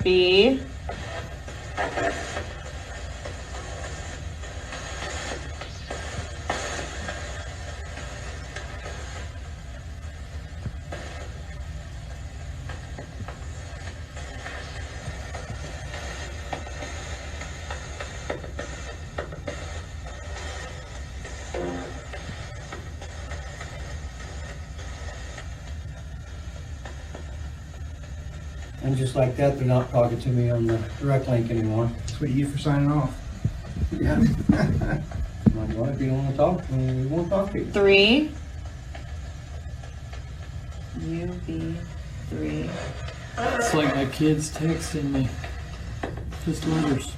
B. And just like that, they're not talking to me on the direct link anymore. That's what you get for signing off. Yeah. Like, what if you don't want to talk to me? We won't talk to you. 3. UB3. It's like my kids texting me. Just letters.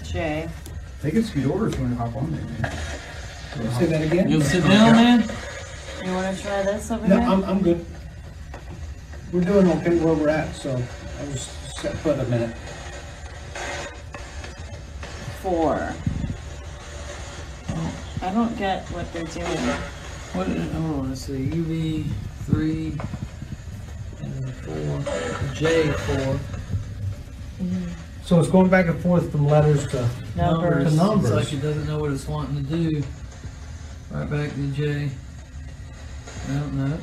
J. They can speed orders when they hop on there, man. Say that again? You'll sit down, man? You want to try this over No, here? I'm good. We're doing okay where we're at, so I'll just set put a minute. 4. I don't get what they're doing. What? Hold on. Let's see. UV3 and 4. J4. So it's going back and forth from letters to Numbers. To numbers. It's like it doesn't know what it's wanting to do. Right back to J. I don't know.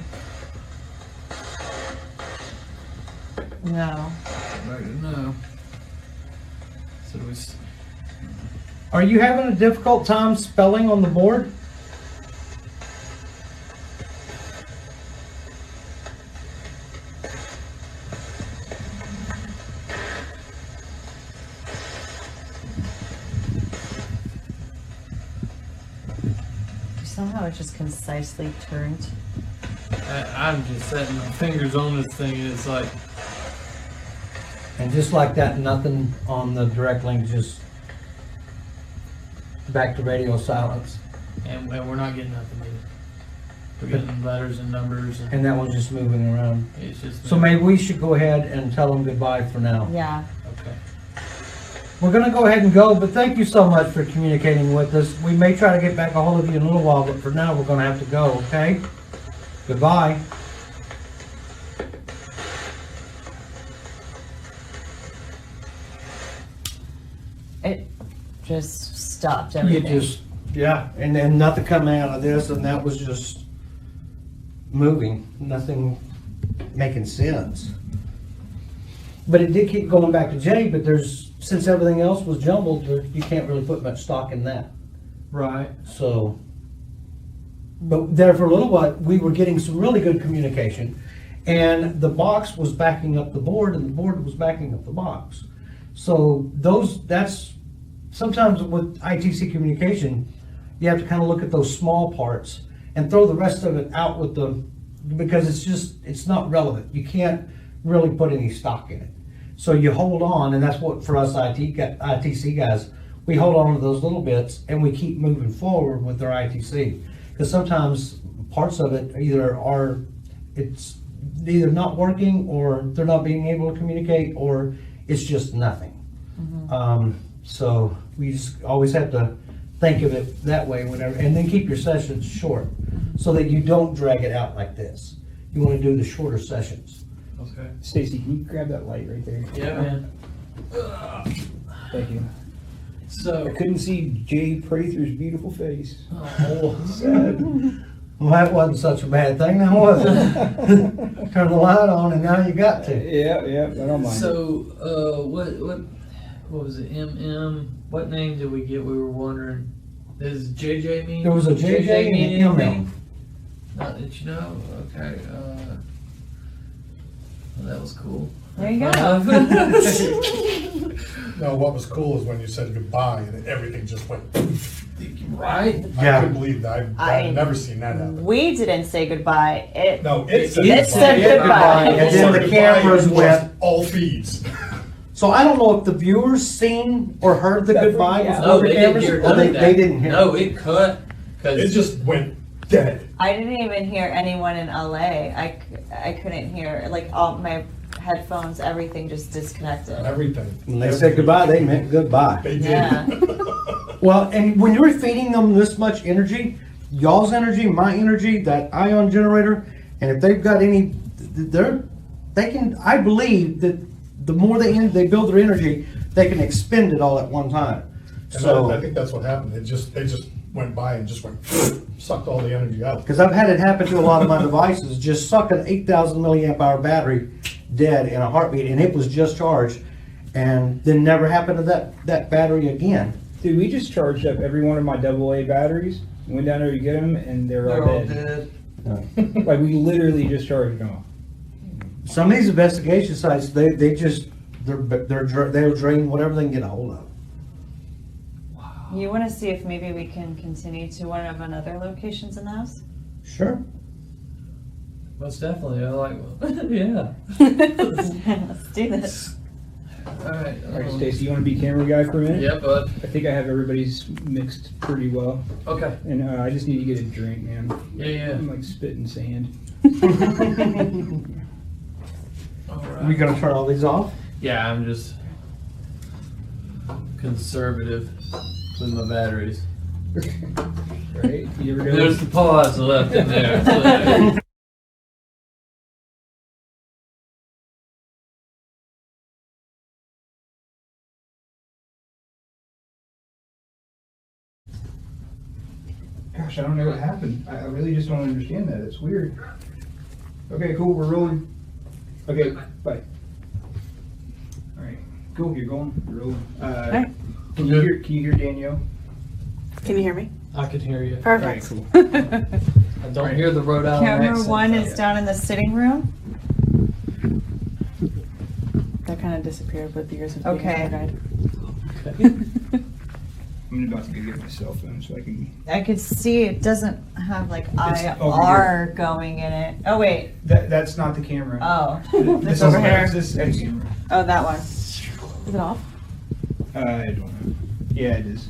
No. Back to no. So we. Are you having a difficult time spelling on the board? Somehow it just concisely turned. I'm just setting my fingers on this thing, and it's like. And just like that, nothing on the direct link, just back to radio silence. And we're not getting nothing either. We're getting letters and numbers, and And that one's just moving around. it's just. So maybe we should go ahead and tell them goodbye for now. Yeah. Okay. We're gonna go ahead and go, but thank you so much for communicating with us. We may try to get back a hold of you in a little while, but for now, we're gonna have to go, okay? Goodbye. It just stopped You everything. just, yeah, and then nothing coming out of this, and that was just moving, nothing making sense. But it did keep going back to J, but since everything else was jumbled, you can't really put much stock in that. Right. So, but there for a little while, we were getting some really good communication, and the box was backing up the board, and the board was backing up the box. So that's sometimes with ITC communication, you have to kind of look at those small parts and throw the rest of it out with because it's not relevant. You can't really put any stock in it. So you hold on, and that's what for us ITC guys, we hold on to those little bits and we keep moving forward with our ITC. Because sometimes parts of it it's either not working, or they're not being able to communicate, or it's just nothing. So we just always have to think of it that way whenever, and then keep your sessions short so that you don't drag it out like this. You want to do the shorter sessions. Okay. Stacy, can you grab that light right there? Yeah, man. Thank you. So, I couldn't see Jay Prather's beautiful face. oh, Sad. Well, that wasn't such a bad thing, now was it? Turn the light on and now you got to. Yeah, I don't mind. so, what was it? What name did we get? We were wondering. Does JJ mean? There was a JJ and mean an anything? Not that you know. Okay. Well, that was cool. There you go. No, what was cool is when you said goodbye and everything just went. Right? Yeah. I couldn't believe that. I've never seen that happen. We didn't say goodbye. No, it said It said goodbye. And then the cameras went. All feeds. So I don't know if the viewers seen or heard the goodbye before No, the they cameras, didn't hear or none they of that. didn't hear. No, it cut. It Cause just went dead. I didn't even hear anyone in LA. I couldn't hear, like, all my headphones, everything just disconnected. Everything. When they said goodbye, they meant goodbye. They did. Yeah. Well, and when you're feeding them this much energy, y'all's energy, my energy, that ion generator, and if they've got any, I believe that the more they build their energy, they can expend it all at one time. And So, I think that's what happened. They just went by and just went sucked all the energy out. because I've had it happen to a lot of my devices, just suck an 8,000 milliamp hour battery dead in a heartbeat, and it was just charged, and then never happened to that battery again. Dude, we just charged up every one of my AA batteries, went down there to get them, and they're all dead. Like, we literally just charged them off. Some of these investigation sites, they'll drain whatever they can get a hold of. You want to see if maybe we can continue to one of another locations in the house? Sure. most definitely. I like. Yeah. Let's do this. All right. All right, Stacy, you want to be camera guy for a minute? Yeah, bud. I think I have everybody's mixed pretty well, Okay. and I just need to get a drink, man. Yeah. I'm like spitting sand. All Are we right. gonna turn all these off? Yeah, I'm just conservative with my batteries. Right? You ever There's go? the pause left in there. Gosh, I don't know what happened. I really just don't understand that. It's weird. Okay, cool. We're rolling. Okay, bye. All right, cool. You're going. You're rolling. right. Can you hear Danielle? Can you hear me? I can hear you. All right, Perfect. cool. I don't hear the Rhode Island Camera accent. one is down in the sitting room. That kind of disappeared with the years of Okay. I'm about to go get my cell phone so I can. I could see it doesn't have like It's over IR going in it. Oh wait. That's not the camera. Oh. This It's over here. This is the camera. Oh, that one. Is it off? I don't know. Yeah, it is.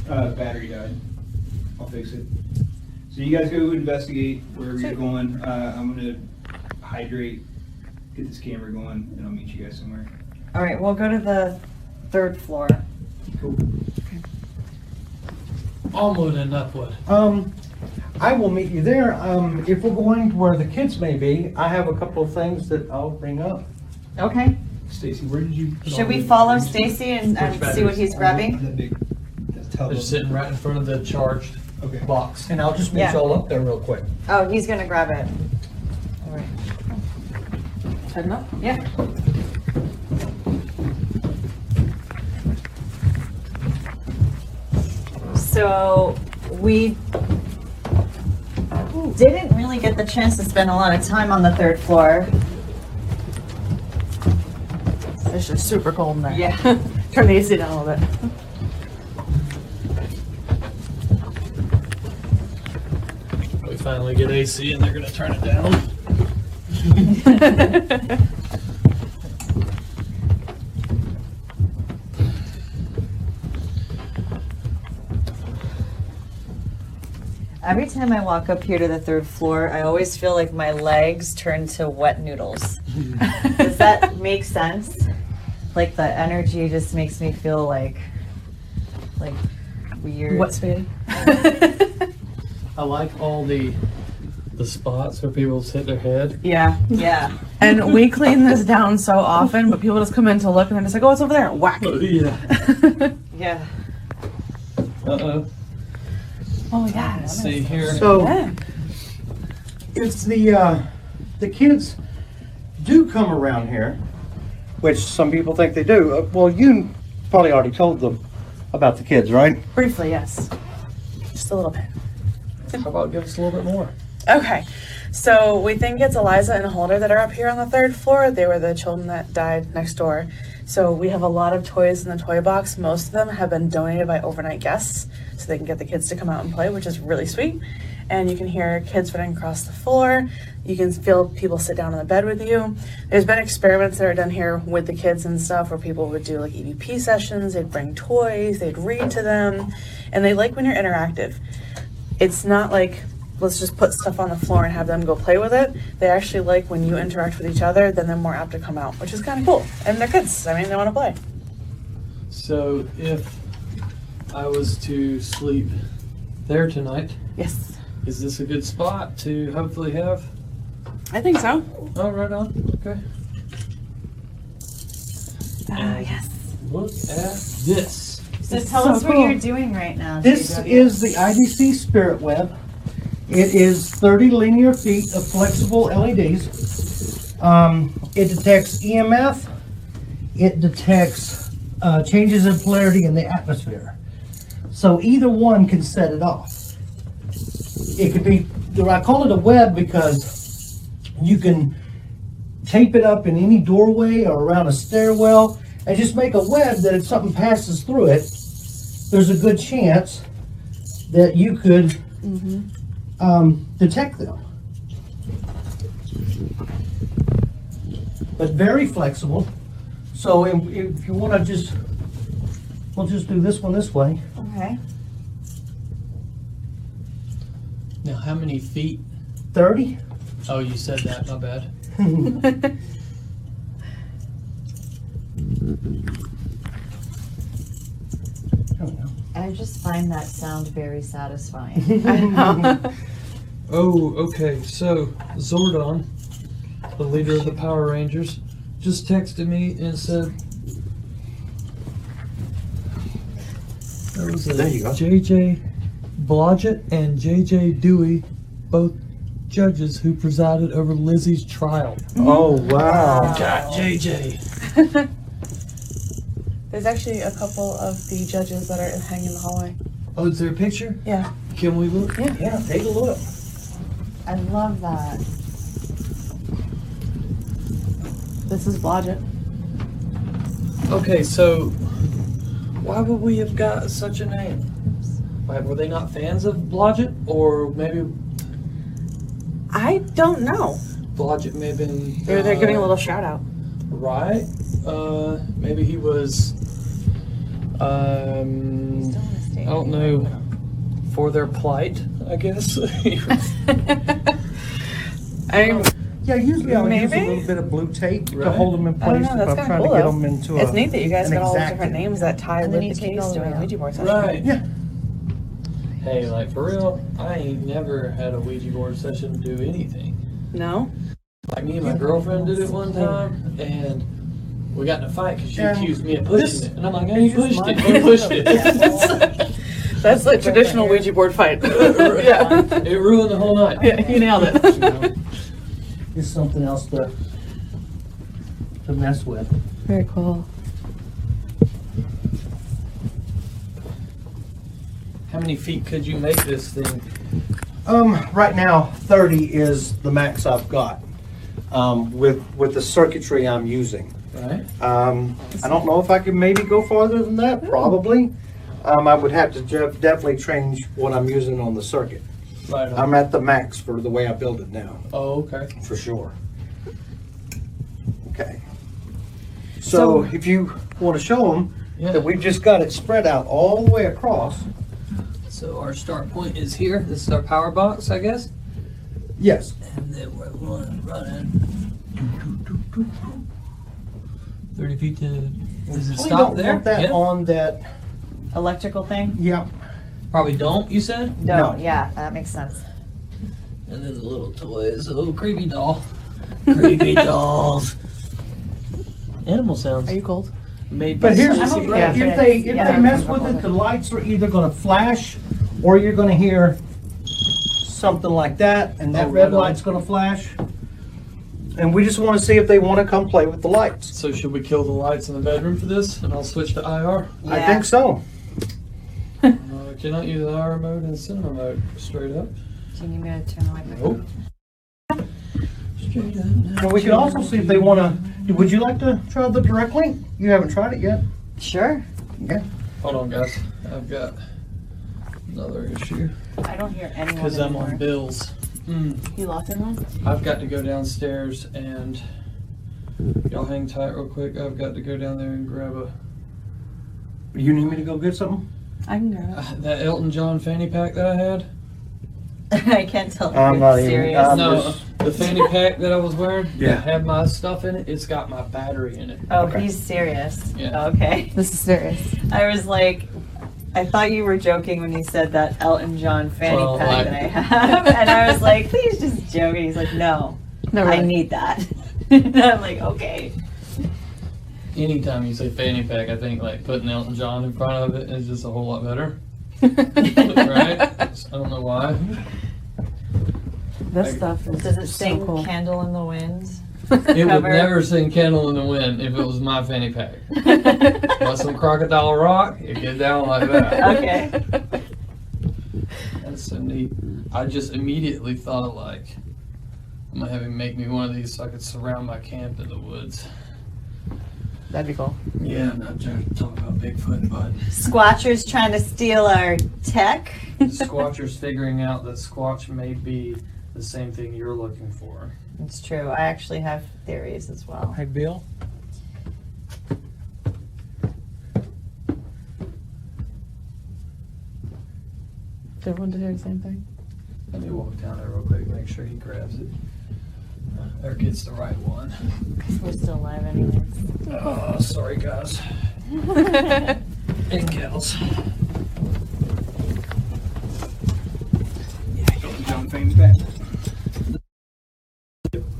Battery died. I'll fix it. So you guys go investigate wherever you're going. I'm gonna hydrate, get this camera going, and I'll meet you guys somewhere. All right, we'll go to the third floor. Cool. Almost and Upwood. I will meet you there. If we're going to where the kids may be, I have a couple of things that I'll bring up. Okay. Stacy, where did you? put all Should we the follow batteries? Stacy and Which see what batteries? he's grabbing? That big. That tub They're of- sitting right in front of the charged Okay. box. And I'll just meet Yeah. y'all up there real quick. Oh, he's gonna grab it. All right. Heading up? Yeah. So we didn't really get the chance to spend a lot of time on the third floor. It's just super cold in there. Yeah. Turn the AC down a little bit. We finally get AC and they're gonna turn it down. Every time I walk up here to the 3rd floor, I always feel like my legs turn to wet noodles. Does that make sense? Like the energy just makes me feel like weird. What spaghetti? I like all the spots where people sit their head. Yeah. Yeah. And we clean this down so often, but people just come in to look and they're just like, oh, it's over there. Whack. Yeah. Yeah. Uh-oh. Oh, yeah. Let's see here. So Yeah. it's the kids do come around here, which some people think they do. Well, you probably already told them about the kids, right? Briefly, yes. Just a little bit. How about give us a little bit more? Okay, so we think it's Eliza and Holder that are up here on the 3rd floor. They were the children that died next door. So we have a lot of toys in the toy box. Most of them have been donated by overnight guests, so they can get the kids to come out and play, which is really sweet. And you can hear kids running across the floor. You can feel people sit down on the bed with you. There's been experiments that are done here with the kids and stuff where people would do like EVP sessions. They'd bring toys, they'd read to them, and they like when you're interactive. It's not like, let's just put stuff on the floor and have them go play with it. They actually like when you interact with each other, then they're more apt to come out, which is kind of cool. And they're kids. I mean, they want to play. So if I was to sleep there tonight, Yes. is this a good spot to hopefully have? I think so. Oh, right on. Okay. Yes. Look at this. So tell so us what cool. you're doing right now. This JW. is the IDC Spirit Web. It is 30 linear feet of flexible LEDs. It detects EMF. It detects changes in polarity in the atmosphere. So either one can set it off. It could be, I call it a web because you can tape it up in any doorway or around a stairwell and just make a web that if something passes through it, there's a good chance that you could detect them. But very flexible. So if you want to just, we'll just do this one this way. Okay. Now, how many feet? 30. Oh, you said that. My bad. I just find that sound very satisfying. Oh, okay. So Zordon, the leader of the Power Rangers, just texted me and said there was There you go. JJ Blodgett and JJ Dewey, both judges who presided over Lizzie's trial. Oh, wow. Got JJ. There's actually a couple of the judges that are hanging in the hallway. Oh, is there a picture? Yeah. Can we look? Yeah, take a look. I love that. This is Blodgett. Okay, so why would we have got such a name? Why, were they not fans of Blodgett? Or maybe I don't know. Blodgett may have been... They're giving a little shout out. Right. Maybe he was, I don't know, for their plight, I guess. Yeah, usually I'll use a Maybe? little bit of blue tape to Right. hold them in I don't place know. if That's I'm kind trying of to cool. get Though. them into It's neat that you guys an got all these exact- different names that tie And with then the you take case all the doing way a out. Ouija board session. Right. Yeah. Hey, like for real, I ain't never had a Ouija board session do anything. No. Like me and my girlfriend did it one time, and we got in a fight because she Yeah. accused me of pushing This- it, and I'm like, I you ain't just pushed it, might- you pushed it. That's like traditional Ouija board fight. Yeah. It ruined the whole night. Yeah, you nailed it. It's something else to mess with. Very cool. How many feet could you make this thing? Right now, 30 is the max I've got with the circuitry I'm using. Right. I don't know if I could maybe go farther than that. Probably. I would have to definitely change what I'm using on the circuit. Right on. I'm at the max for the way I build it now, Oh, okay. for sure. Okay. So if you want to show them Yeah. that we've just got it spread out all the way across. So our start point is here. This is our power box, I guess. Yes. And then we're running 30 feet to. Does it We stop don't there? want that Yeah. on that. Electrical thing? Yeah. Probably don't, you said? No, yeah, that makes sense. And then the little toys. A little creepy doll. Creepy dolls. Animal sounds. Are you cold? Made by But here's Lizzie. if they mess with it, the lights are either going to flash, or you're going to hear something like that, and that Oh, red right on. light's going to flash. And we just want to see if they want to come play with the lights. So should we kill the lights in the bedroom for this, and I'll switch to IR? I think so. Cannot use IR mode and cinema mode. Straight up. Do you need me to turn the light back Nope. on? Straight up. Now. Well, we could also see if they want to. Would you like to try the direct link? You haven't tried it yet. Sure. Yeah. Hold on, guys. I've got another issue I don't hear anyone because I'm anymore. on bills. You locked in one? I've got to go downstairs and y'all hang tight real quick. I've got to go down there and grab a You need me to go get something? I can grab it. that Elton John fanny pack that I had. I can't tell if I'm you're not even- serious. I'm No, just- the fanny pack that I was wearing Yeah. that had my stuff in it. It's got my battery in it. Oh, Okay. he's serious. Yeah. Okay. This is serious. I was like, I thought you were joking when you said that Elton John fanny Well, pack like- that I have. And I was like, please just joking. He's like, no, No, I really. need that. And I'm like, okay. Anytime you say fanny pack, I think like putting Elton John in front of it is just a whole lot better. Right? I don't know why. This stuff is Does it so sing cool. Candle in the Wind? It would Cover. never sing Candle in the Wind if it was my fanny pack. Want some Crocodile Rock? It get down like that. Okay. That's so neat. I just immediately thought like, I'm gonna have him make me one of these so I could surround my camp in the woods. That'd be cool. Yeah, I'm not trying to talk about Bigfoot, but Squatchers trying to steal our tech. Squatcher's figuring out that Squatch may be the same thing you're looking for. It's true. I actually have theories as well. Hey, Bill. Did everyone do the same thing? Let me walk down there real quick, make sure he grabs it. Or gets the right one. We're still live anyways. Oh, sorry guys. And gals. John Fame's back.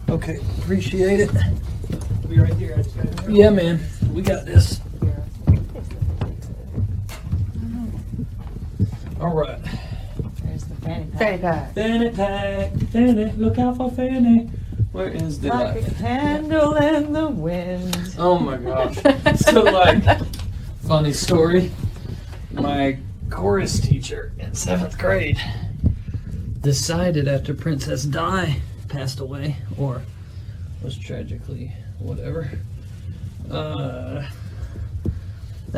Okay, appreciate it. Be right there. I just gotta- Yeah, man, we got this. All right. There's the fanny pack. Fanny pack. Fanny pack, Fanny, look out for Fanny. Where is the Like a light? candle in the wind. Oh my gosh. So like, funny story. My chorus teacher in 7th grade decided after Princess Di passed away, or was tragically whatever, that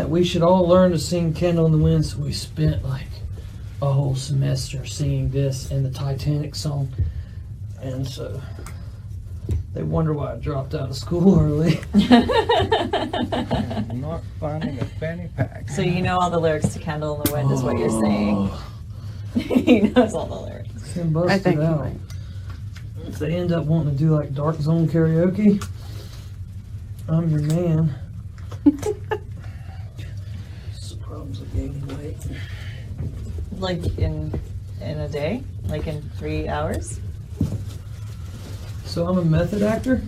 we should all learn to sing Candle in the Wind. So we spent like a whole semester singing this and the Titanic song. And so they wonder why I dropped out of school early. I'm not finding a fanny pack. So you know all the lyrics to Candle in the Wind is what you're saying. He knows all the lyrics. Can bust I think it you out. might. If they end up wanting to do like Dark Zone karaoke, I'm your man. It's the problems of gaining weight. Like in a day? Like in 3 hours? So I'm a method actor.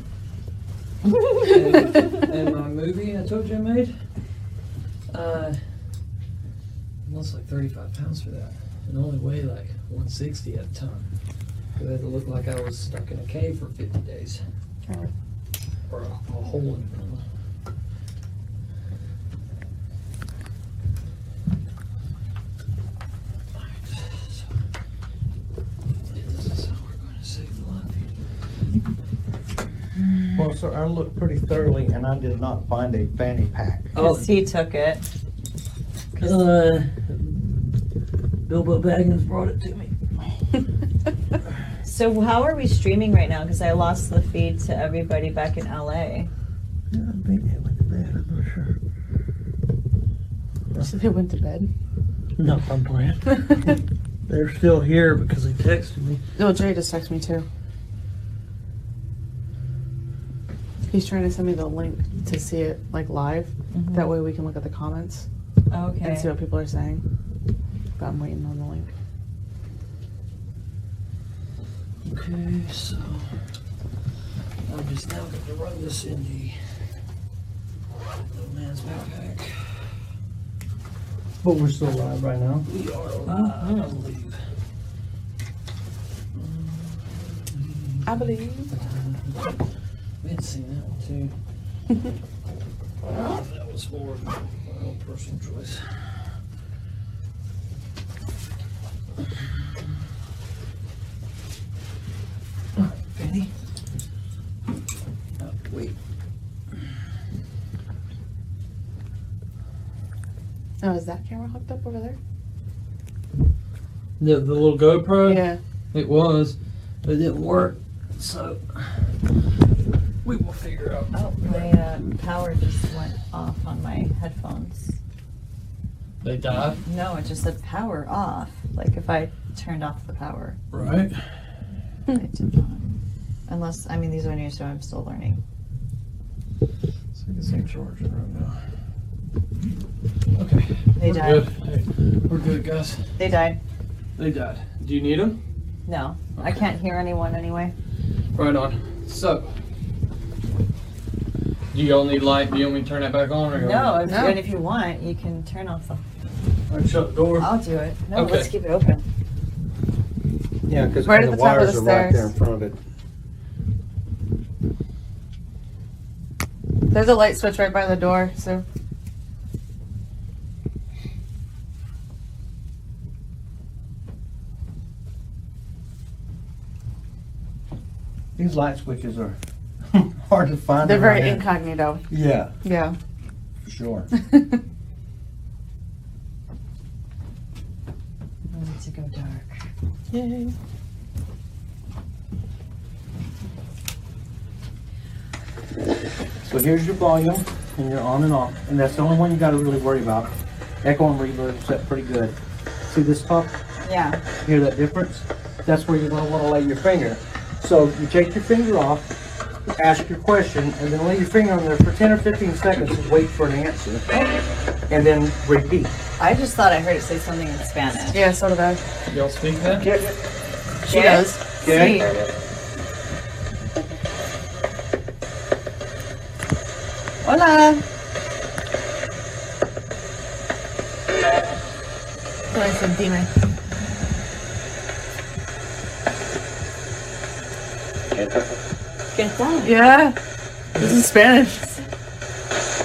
And my movie I told you I made, I lost like 35 pounds for that. And only weighed like 160 at the time. Because I had to look like I was stuck in a cave for 50 days. Or a hole in it. This is how we're going to save the life. Well, sir, I looked pretty thoroughly, and I did not find a fanny pack. Because he took it. Bilbo Baggins brought it to me. So how are we streaming right now? Because I lost the feed to everybody back in LA. So they went to bed. No, I'm playing. They're still here because they texted me. No, Jay just texted me too. He's trying to send me the link to see it like live. That way we can look at the comments Okay. and see what people are saying. But I'm waiting on the link. Okay, so I'm just now going to run this in the little man's backpack. But we're still live right now. We are live, I believe. I believe. We had seen that one too. That was more of my own personal choice. Benny. Wait. Oh, is that camera hooked up over there? The little GoPro? Yeah. It was, but it didn't work. So we will figure out. Oh, my power just went off on my headphones. They died? No, it just said power off. Like if I turned off the power. Right. It did not. Unless, I mean, these are new, so I'm still learning. It's like the same charger right now. Okay. They we're died. Good. Hey, we're good, guys. They died. They died. Do you need them? No, I can't hear anyone anyway. Right on. So, do y'all need light? Do you want me to turn that back on? Or No, if, No. and if you want, you can turn off the. I'll shut the door. I'll do it. No, Okay. let's keep it open. Yeah, because Right at the the top of wires the are right there stairs. in front of it. There's a light switch right by the door, so. These light switches are hard to find. They're very around here. incognito. Yeah, Yeah. for sure. I need to go dark. Yay. So here's your volume, and you're on and off, and that's the only one you got to really worry about. Echo and reverb set pretty good. See this top? Yeah. Hear that difference? That's where you're going to want to lay your finger. So you take your finger off, ask your question, and then lay your finger on there for 10 or 15 seconds and wait for an answer, and then repeat. I just thought I heard it say something in Spanish. Yeah, so did I. Y'all speak that? She does. Okay. Hola. So I said, dime. ¿Qué tal? Yeah. This is Spanish.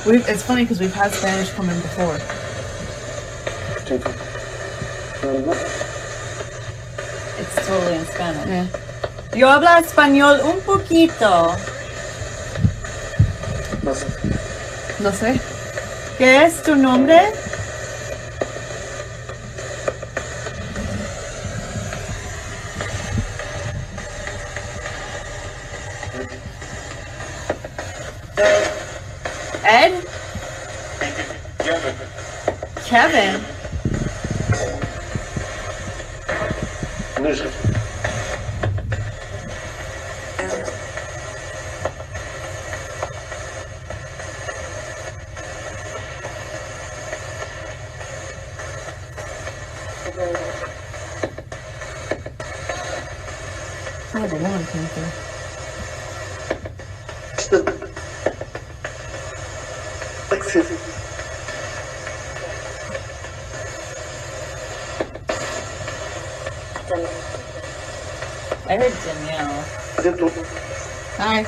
It's funny because we've had Spanish come in before. It's totally in Spanish. Yeah. Yo hablo español un poquito. No sé. ¿Qué es tu nombre? Ed? Kevin? Oh, the woman came through. I heard Danielle. Hi.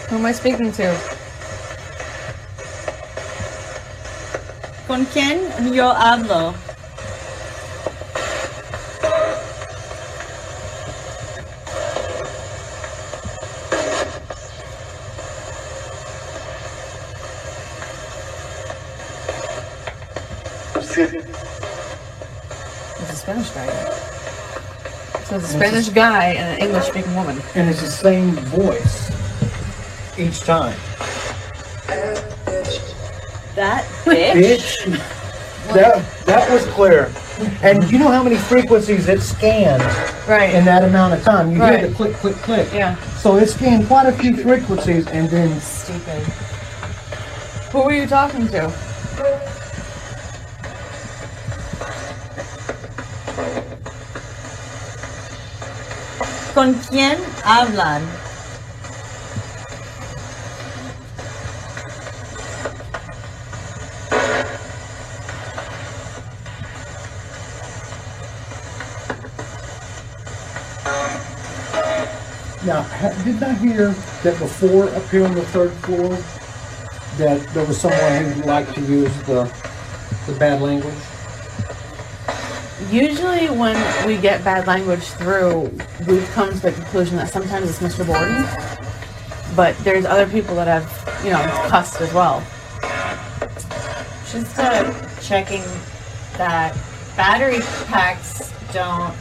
Who am I speaking to? ¿Con quién yo hablo? It's a Spanish guy. So it's a Spanish guy and an English speaking woman. And it's the same voice each time. That bitch. That was clear. And you know how many frequencies it scanned Right. in that amount of time? You Right. hear the click, click, click. Yeah. So it scanned quite a few frequencies and then Stupid. Who were you talking to? ¿Con quién hablan? Now, didn't I hear that before up here on the third floor that there was someone who liked to use the bad language? Usually when we get bad language through, we've come to the conclusion that sometimes it's Mr. Borden, but there's other people that have, cussed as well. Just checking that battery packs don't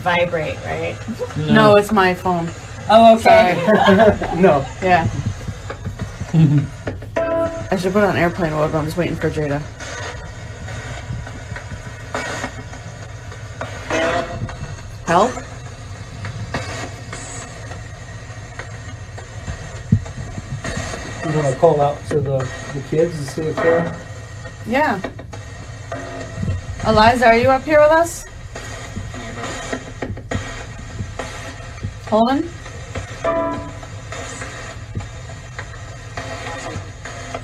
vibrate, right? No, it's my phone. Oh, okay. No. Yeah. I should put it on airplane mode, but I'm just waiting for Jada. Help? You want to call out to the kids and see if they're... Yeah. Eliza, are you up here with us? Holden?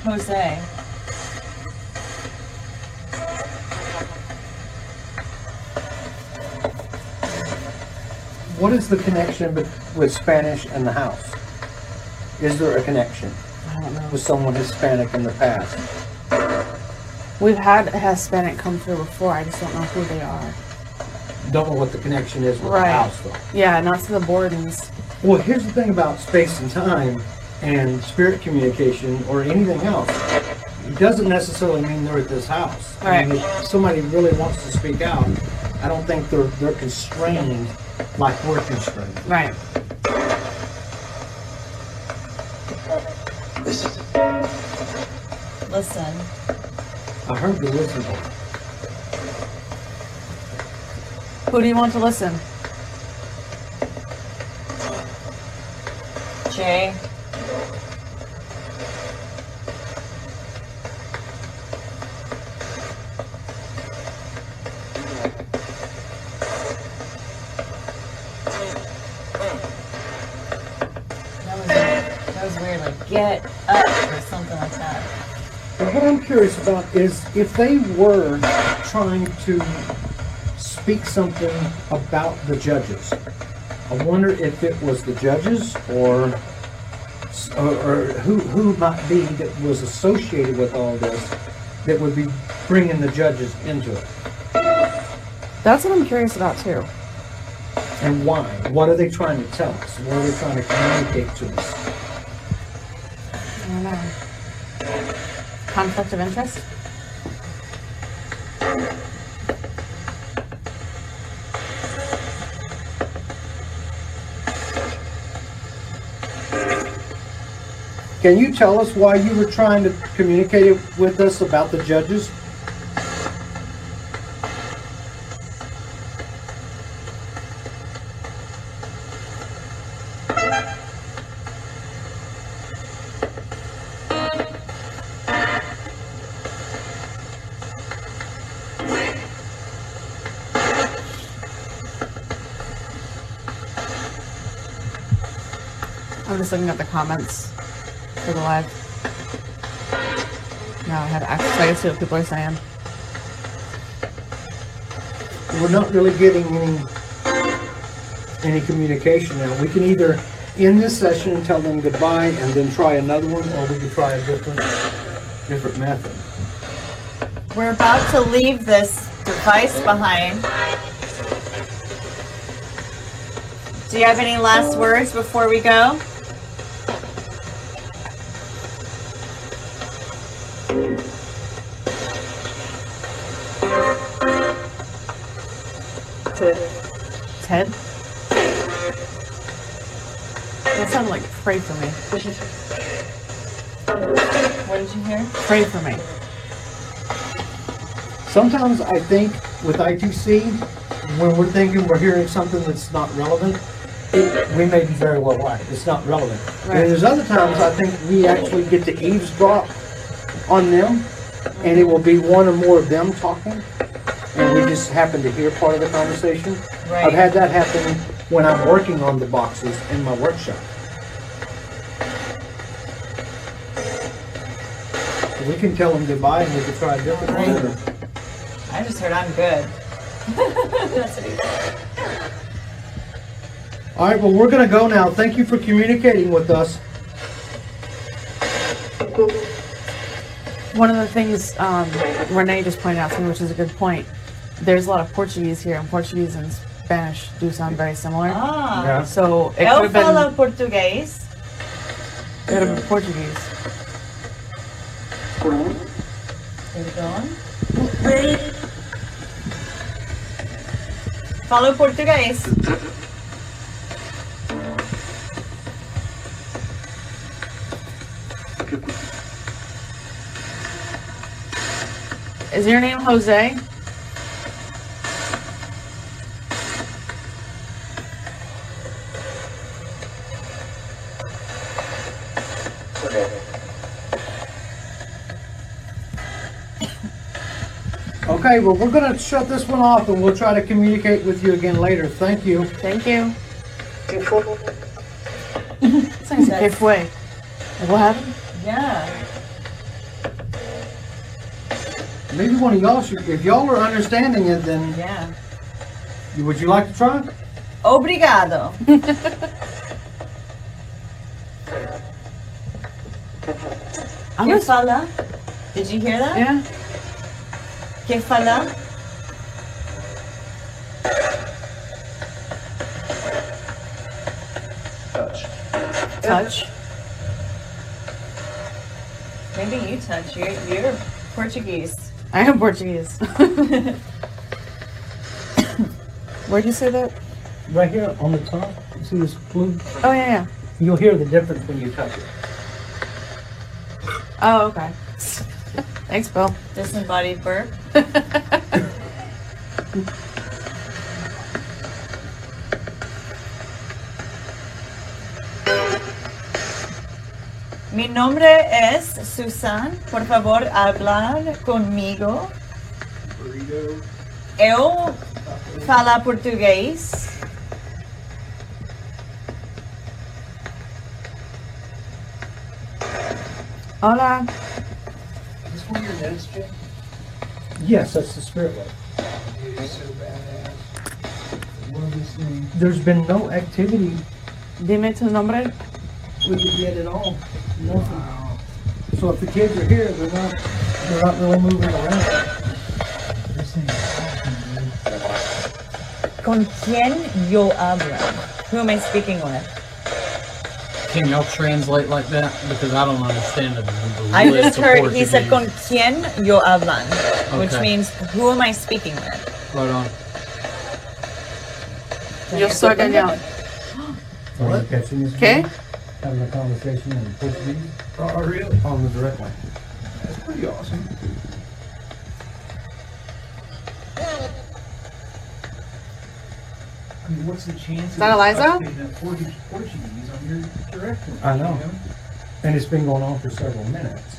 Jose. What is the connection with Spanish and the house? Is there a connection I don't know. with someone Hispanic in the past? We've had a Hispanic come through before, I just don't know who they are. Don't know what the connection is with Right. the house, though. Yeah, not to the Bordens. Well, here's the thing about space and time and spirit communication or anything else. It doesn't necessarily mean they're at this house. I mean, if somebody really wants to speak out, I don't think they're constrained like we're constrained. Right. Listen. I heard the listen part. Who do you want to listen? Jay. That was weird, like get up or something like that. But what I'm curious about is if they were trying to speak something about the judges. I wonder if it was the judges or who might be that was associated with all this that would be bringing the judges into it. That's what I'm curious about too. And why? What are they trying to tell us? What are they trying to communicate to us? I don't know. Conflict of interest? Can you tell us why you were trying to communicate with us about the judges? I'm just looking at the comments for the live. Now I have access, so I can see what people are saying. We're not really getting any communication now. We can either end this session and tell them goodbye and then try another one, or we could try a different method. We're about to leave this device behind. Do you have any last words before we go? Ted? That sounded like pray for me. What did you hear? Pray for me. Sometimes I think with ITC, when we're thinking we're hearing something that's not relevant, we may be very well right. It's not relevant. Right. And there's other times I think we actually get to eavesdrop on them, and it will be one or more of them talking, and we just happen to hear part of the conversation. Right. I've had that happen when I'm working on the boxes in my workshop. We can tell them goodbye and we can try a different one. I just heard I'm good. That's what he said. All right, well, we're going to go now. Thank you for communicating with us. One of the things Renee just pointed out to me, which is a good point, there's a lot of Portuguese here, and Portuguese and Spanish do sound very similar. Ah. Yeah. So it could Eu have been, falo português. could have been Portuguese. Perdão. Falo português. Is your name Jose? Okay, well, we're going to shut this one off and we'll try to communicate with you again later. Thank you. Thank you. ¿Qué fue? What happened? Yeah. Maybe one of y'all should, if y'all are understanding it, then Yeah. would you like to try? Obrigado. I'm Que just, fala? Did you hear that? yeah. Que fala? Touch. Maybe you touch. You're Portuguese. I am Portuguese. Where'd you say that? Right here on the top. See this blue? Oh, yeah, You'll hear the difference when you touch it. yeah. Oh, okay. Thanks, Bill. Disembodied burp. Mi nombre es Susan. Por favor, hablar conmigo. Burrito. Eu falo português. Hola. Is this one of your notes, Jay? Yes, that's the spirit way. You're so badass. Love this thing. There's been no activity Dime tu nombre. with it yet at all. Nothing. Wow. So if the kids are here, they're not really moving around. This thing is awesome, dude. ¿Con quién yo hablo? Who am I speaking with? Can y'all translate like that? Because I don't understand the I list just of heard he said Portuguese. con quién yo hablan, which Okay. means who am I speaking with? Right on. Yo soy Danielle. Are you catching this? ¿Qué? one? Having a conversation in Portuguese Oh, really? on the direct line. That's pretty awesome. I mean, what's the chance Is that Eliza? picking up Portuguese on your direct line, I know. you And it's been going on for several minutes.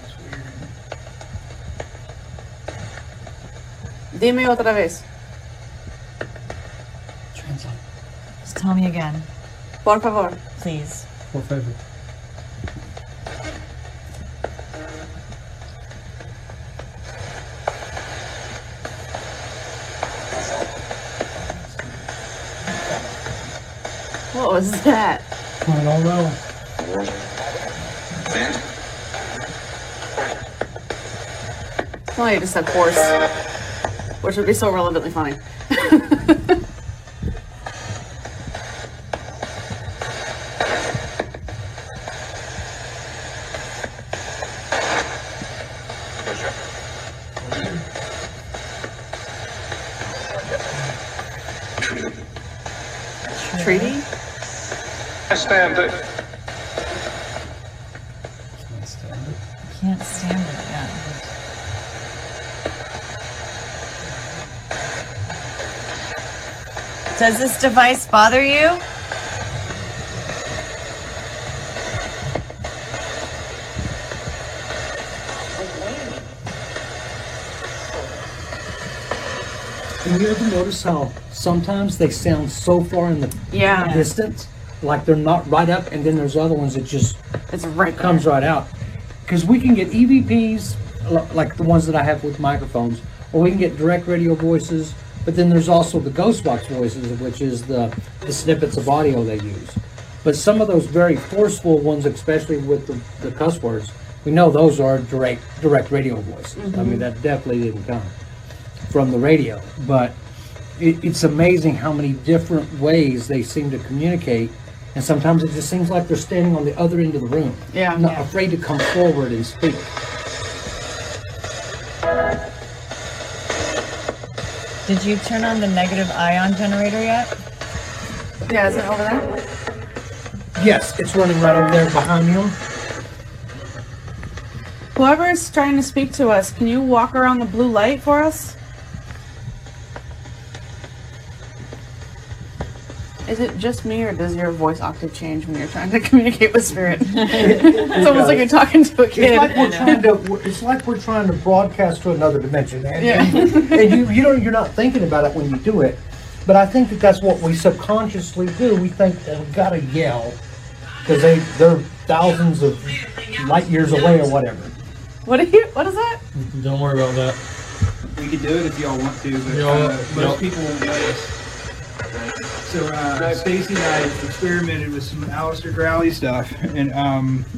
That's weird. Dime otra vez. Translate. Just tell me again, Por favor. please. Por favor. What was that? I don't know. Well, you just said horse, which would be so relevantly funny. Treaty? Stand it. Can't stand it. Yeah. Does this device bother you? And you ever notice how sometimes they sound so far in the Yeah. distance, like they're not right up, and then there's other ones that just It's right comes right out. Because we can get EVPs, like the ones that I have with microphones, or we can get direct radio voices, but then there's also the ghost box voices, which is the snippets of audio they use. But some of those very forceful ones, especially with the cuss words, we know those are direct radio voices. I mean, that definitely didn't come from the radio. But it's amazing how many different ways they seem to communicate. And sometimes it just seems like they're standing on the other end of the room. Yeah. Not afraid to come forward and speak. Did you turn on the negative ion generator yet? Yeah, is it over there? Yes, it's running right over there behind you. Whoever is trying to speak to us, can you walk around the blue light for us? Is it just me, or does your voice octave change when you're trying to communicate with spirit? It's almost like you're talking to a kid. It's like we're trying to broadcast to another dimension. And, Yeah. and you're not thinking about it when you do it. But I think that's what we subconsciously do. We think, well, we gotta yell because they're thousands of light years away or whatever. What is that? Don't worry about that. We could do it if y'all want to, but most people won't notice. So Stacy and I experimented with some Aleister Crowley stuff, and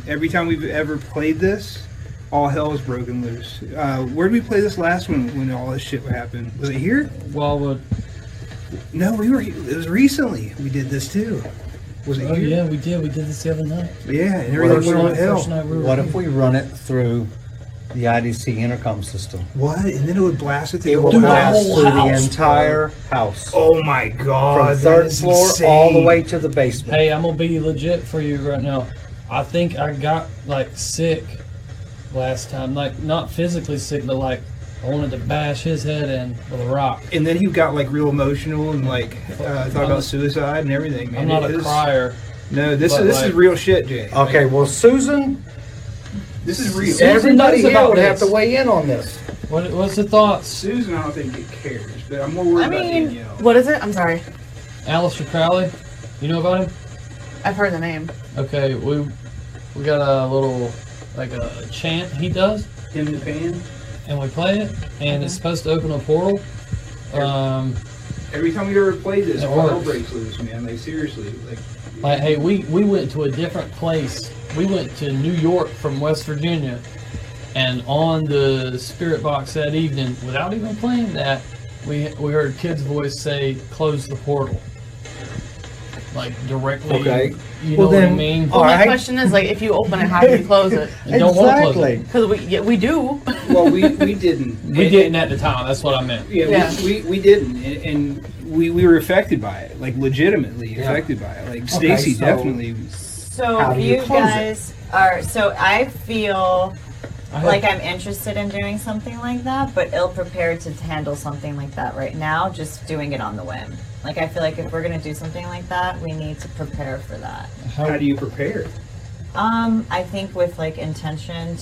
every time we've ever played this, all hell was broken loose. Where did we play this last one when all this shit happened? Was it here? Wildwood. No, we were. It was recently. We did this too. Was it Oh here? yeah, we did. We did this the other night. Yeah, and everything went on hell. First night we were What here. if we run it through the IDC intercom system? What? And then it would blast it through It the will whole blast house. through the entire house. Oh my god! From third that is floor all the insane. way to the basement. Hey, I'm gonna be legit for you right now. I think I got like sick last time. Like not physically sick, but like I wanted to bash his head in with a rock. And then he got like real emotional and like thought about suicide and everything. Man. I'm not It a is- crier. No, this but, is like- real shit, Jay. Okay, well, Susan, This is real. everybody knows here about would have this. to weigh in on this. What's the thoughts? Susan, I don't think it cares, but I'm more worried about Danielle. What is it? I'm sorry. Aleister Crowley. You know about him? I've heard the name. Okay, we got a little like a chant he does, Him in the pan. and we play it, and it's supposed to open a portal. Every time we ever played this, It all hell works. breaks loose, man. Like seriously, like Like, hey, we went to a different place. We went to New York from West Virginia, and on the spirit box that evening, without even playing that, we heard a kid's voice say, "Close the portal." Like directly. Okay. You Well, know what I then- mean? All Well, my right. question is like, if you open it, how do you close it? I don't want to close Exactly. it. Because we do. well, we didn't. We didn't at the time. That's what I meant. Yeah, Yeah. we didn't, and we were affected by it, like legitimately affected by it. Like Stacy so- definitely. So How do you you close it? guys are, so I feel I like had- I'm interested in doing something like that, but ill prepared to handle something like that right now, just doing it on the whim. Like, I feel like if we're gonna do something like that, we need to prepare for that. How do you prepare? I think with like intention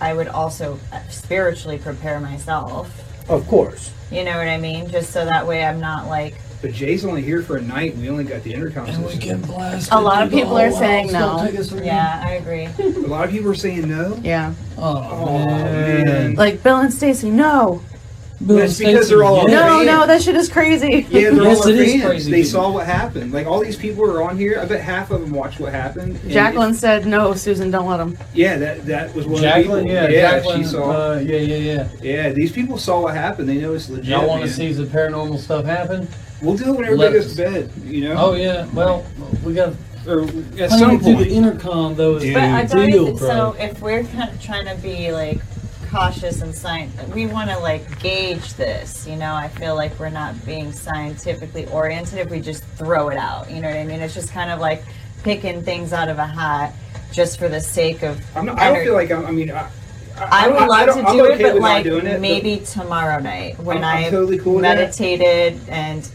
I would also spiritually prepare myself. Of course. You know what I mean? Just so that way I'm not like, But Jay's only here for a night. And we only got the intercom And we system. get blasted. A lot of through the people are whole saying house. Don't no. take us for yeah, I agree. A lot of people are saying no. Yeah. Oh, Oh man. man. Like Bill and Stacy, no. Bill That's Stacy, because they're all yeah. No, fans. no, that shit is crazy. Yeah, they're Yes, all our it is fans. crazy, They dude. saw what happened. Like all these people are on here. I bet half of them watched what happened. And Jacqueline said, no, Susan, don't let him. Yeah, that was one Jacqueline, of the yeah, people. Jacqueline, she saw. yeah. Yeah, these people saw what happened. They know it's legit. Y'all want to man. see some paranormal stuff happen? We'll do it when everybody Let goes to bed. You know. Oh yeah. Well, we got Or at some some through the point. intercom though. Is Dude. But I the don't deal, even, bro. so if we're kind of trying to be like cautious and we want to like gauge this, you know. I feel like we're not being scientifically oriented if we just throw it out, you know what I mean? It's just kind of like picking things out of a hat just for the sake of I don't feel like I would love to I'm do okay it, but with not like doing it, maybe tomorrow night when I'm I've totally cool with that. meditated and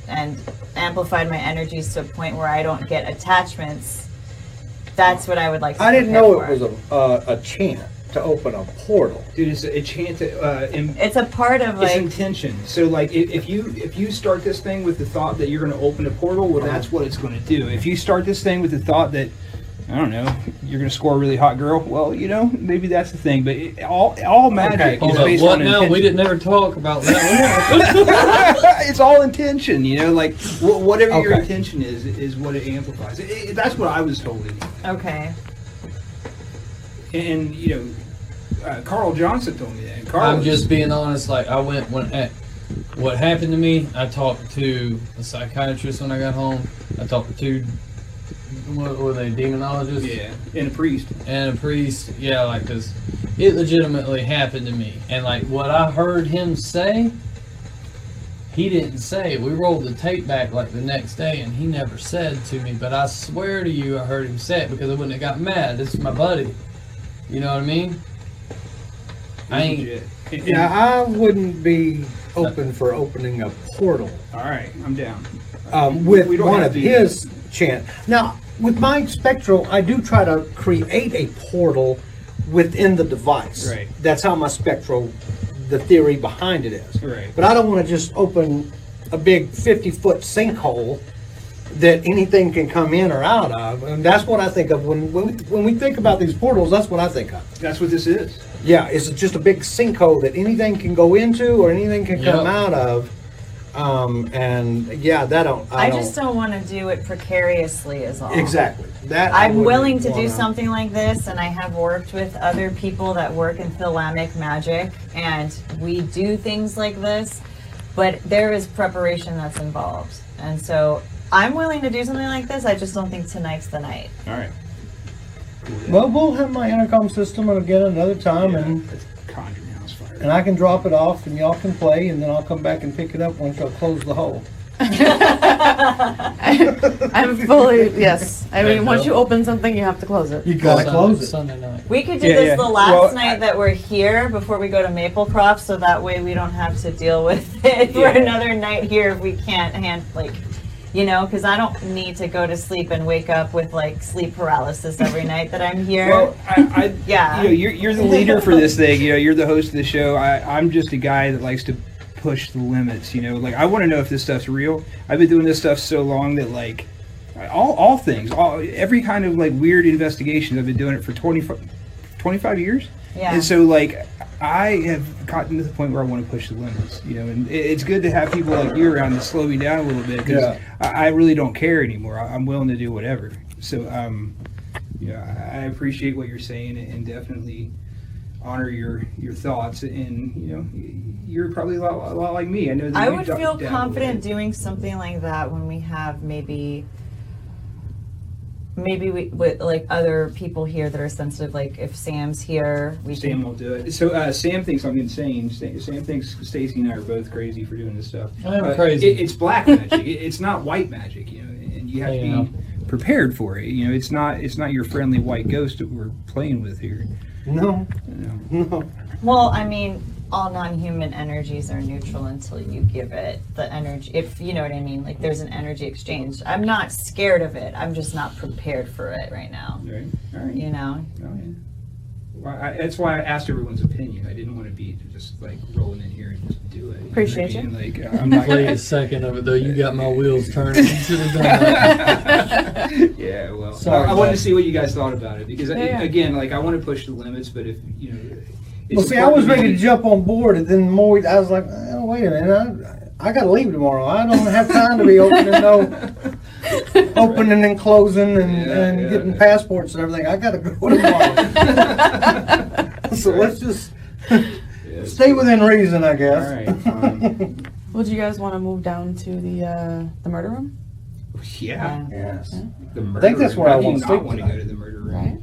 amplified my energies to a point where I don't get attachments. That's what I would like to I didn't prepare know for. it was a chant to open a portal. Dude, it's a chant to, It's a part of it's like intention. So like if you start this thing with the thought that you're going to open a portal, well, that's what it's going to do. If you start this thing with the thought that, I don't know, you're going to score a really hot girl, well, you know, maybe that's the thing. But all magic Hold is up, based what on now? intention. We didn't ever talk about that. It's all intention, you know, like whatever your Okay. intention is what it amplifies. That's what I was told. okay. And you know, Carl Johnson told me that. And Carl I'm just being honest. Like I went what happened to me. I talked to a psychiatrist when I got home. I talked to two. What were they? Demonologists. yeah, and a priest. And a priest. Yeah, like because it legitimately happened to me. And like what I heard him say, he didn't say. We rolled the tape back like the next day, and he never said to me. But I swear to you, I heard him say it because I wouldn't have got mad. This is my buddy. You know what I mean? I ain't. Legit. And- Yeah, I wouldn't be open for opening a portal all right, I'm down. with We don't one have of to- his chant. Now, with my spectral, I do try to create a portal within the device. Right. That's how my spectral, the theory behind it is. Right. But I don't want to just open a big 50-foot sinkhole that anything can come in or out of. And that's what I think of when we think about these portals. That's what I think of. That's what this is. Yeah, it's just a big sinkhole that anything can go into or anything can come Yep. out of. And yeah, I just don't want to do it precariously is all. exactly that. I I'm wouldn't willing to do wanna- something like this, and I have worked with other people that work in thelemic magic, and we do things like this, but there is preparation that's involved. And so I'm willing to do something like this, I just don't think tonight's the night. All right. Well, we'll have my intercom system again another time, and That's Conjuring House Fire. I can drop it off, and y'all can play, and then I'll come back and pick it up once y'all close the hole. I'm fully, yes. I mean, Right, once Bill? you open something, you have to close it. You gotta close it. Sunday night. We could do Yeah, this yeah. the last Well, night that we're here before we go to Maplecroft, so that way we don't have to deal with it for Yeah. another night here if we can't because I don't need to go to sleep and wake up with like sleep paralysis every night that I'm here. Well, I Yeah. You know, you're the leader for this thing. You know, you're the host of the show. I'm just a guy that likes to push the limits. You know, like I want to know if this stuff's real. I've been doing this stuff so long that like all things, every kind of like weird investigation. I've been doing it for 25 years. Yeah. And so like I have gotten to the point where I want to push the limits. You know, and it's good to have people like you around to slow me down a little bit because Yeah. I really don't care anymore. I'm willing to do whatever. So yeah, I appreciate what you're saying and definitely honor your thoughts. And you know, you're probably a lot like me. I know that I you would feel confident doing something like that when we have maybe we with like other people here that are sensitive. Like if Sam's here, Sam will do it. So Sam thinks I'm insane. Sam thinks Stacy and I are both crazy for doing this stuff. I'm crazy. It's black magic. It's not white magic. You know, and you have to Yeah. be prepared for it. You know, it's not your friendly white ghost that we're playing with here. No, You know. no. Well, I mean, all non-human energies are neutral until you give it the energy. If you know what I mean, like there's an energy exchange. I'm not scared of it. I'm just not prepared for it right now. Right. All right. You know. Oh, yeah. Well, that's why I asked everyone's opinion. I didn't want to be just like rolling in here and just do it. Appreciate you. know what I mean? Like I'm not Wait a second of it though. You got my wheels turning. You should have done that. Yeah, well, Sorry, I wanted to guys. see what you guys thought about it because Yeah. again, like I want to push the limits, but if you know, it's Well, see, I was important ready to jump on board, and then more. I was like, oh, wait a minute, I got to leave tomorrow. I don't have time to be opening and closing and getting passports and everything. I got to go tomorrow. So let's just stay within reason, I guess. All right, fine. Would you guys want to move down to the murder room? Yeah, Yes. the murder think that's room. where I How do you wanna not sleep want to tonight. go to the murder room. Right.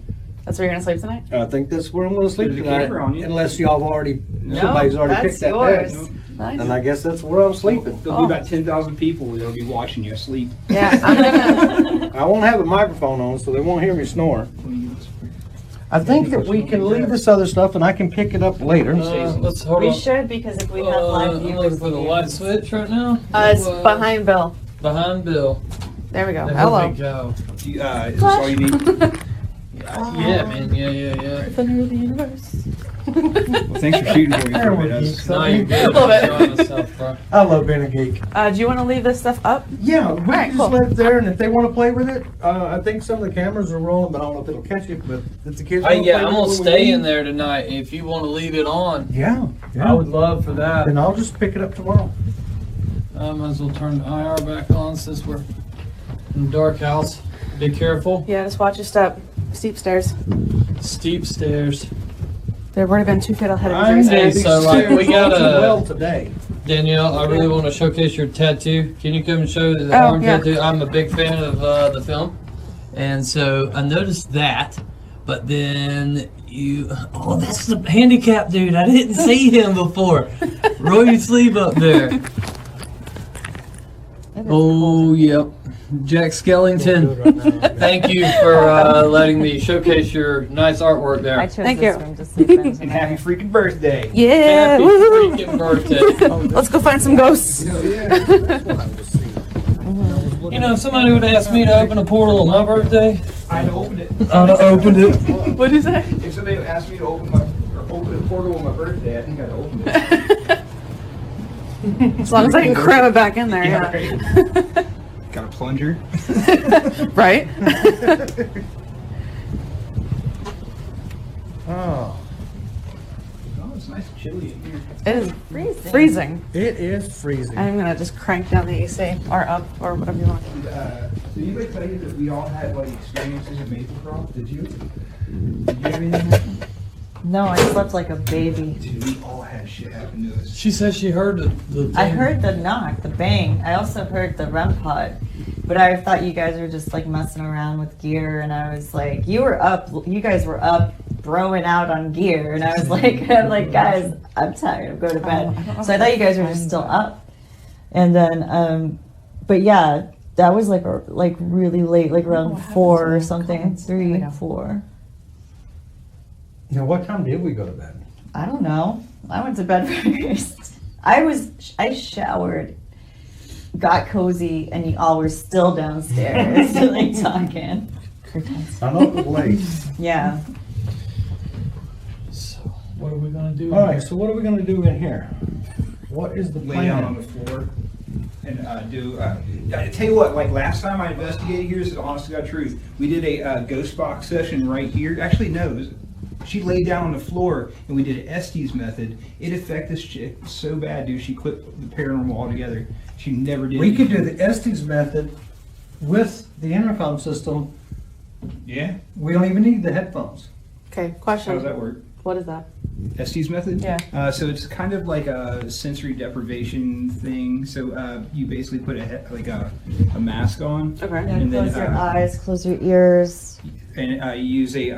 That's where you're gonna sleep tonight. I think that's where I'm going to sleep There's a tonight, camera on you. unless y'all have already No, somebody's already that's picked that yours. bed. Nice. And I guess that's where I'm sleeping. There'll be about 10,000 people that'll be watching you sleep. Yeah, I'm gonna. I won't have a microphone on, so they won't hear me snore. I think that we can leave this other stuff and I can pick it up later. Let's hold We on. should, because if we have live I'm viewers. looking for the light switch right now. It's behind Bill. Behind Bill. There we go. There Hello. we go. Is this all you need? Yeah, man. Yeah. Center of the universe. Well, thanks for shooting for me for a bit. I was- No, you're good. Love it. I'm enjoying myself, bro. I love being a geek. Do you want to leave this stuff up? Yeah, we Alright, can just cool. let it there, and if they want to play with it, I think some of the cameras are rolling, but I don't know if it'll catch it. But if the kids, wanna Yeah, play I'm with gonna it when we stay leave, in there tonight. If you want to leave it on, Yeah, I would love for that. Then I'll just pick it up tomorrow. I might as well turn the IR back on since we're in the dark house. Be careful. Yeah, just watch your step. Steep stairs. Steep stairs. There have already been 2 fatal head I'm injuries. Hey, guys. so like we got well a today. Danielle. I really want to showcase your tattoo. Can you come and show the Oh, arm yeah. tattoo? I'm a big fan of the film, and so I noticed that. But then that's the handicap dude. I didn't see him before. Roll your sleeve up there. Oh, yep. Jack Skellington, thank you for letting me showcase your nice artwork I there. chose Thank this you. room to sleep in And tonight. happy freaking birthday. Yeah. Happy woo-hoo. freaking birthday. Let's go find some ghosts. You know, if somebody would ask me to open a portal on my birthday, I'd open it. I'd have opened it. What did you say? If somebody asked me to open a portal on my birthday, I think I'd open it. As long as I can cram it back in there, yeah. Right. Got a plunger. Right? Oh, Oh, it's nice and chilly in here. It is Freezing. freezing. it is freezing. I'm gonna just crank down the AC or up or whatever you want. Did anybody tell you that we all had like experiences at Maplecroft? Did you? Did you have anything? No, I slept like a baby. Dude, we all had shit happen to us. She said she heard the I heard the knock, the bang. I also heard the REM pod. But I thought you guys were just like messing around with gear, and I was like, you guys were up throwing out on gear, and I was like, guys, I'm tired, I'm going to bed. So I thought you guys were just still up. And then, but yeah, that was like really late, like around 4 or something, 3, 4. Now, what time did we go to bed? I don't know. I went to bed first. I showered, got cozy, and you all were still downstairs, like talking. I know it was late. Yeah. So, what are we gonna do? All right, so what are we going to do in here? What is the Lay down on plan? the floor and do. I tell you what, like last time I investigated here, this is honest to God truth. We did a ghost box session right here. Actually, no, it was, she laid down on the floor and we did an Estes method. It affected this chick so bad, dude. She quit the paranormal altogether. She never did. We it could do again. the Estes method with the intercom system. Yeah. We don't even need the headphones. Okay, How question. does that work? What is that? Estes method? Yeah. So it's kind of like a sensory deprivation thing. So you basically put a mask on. Okay. Yeah, And then, close your eyes, close your ears. And you use a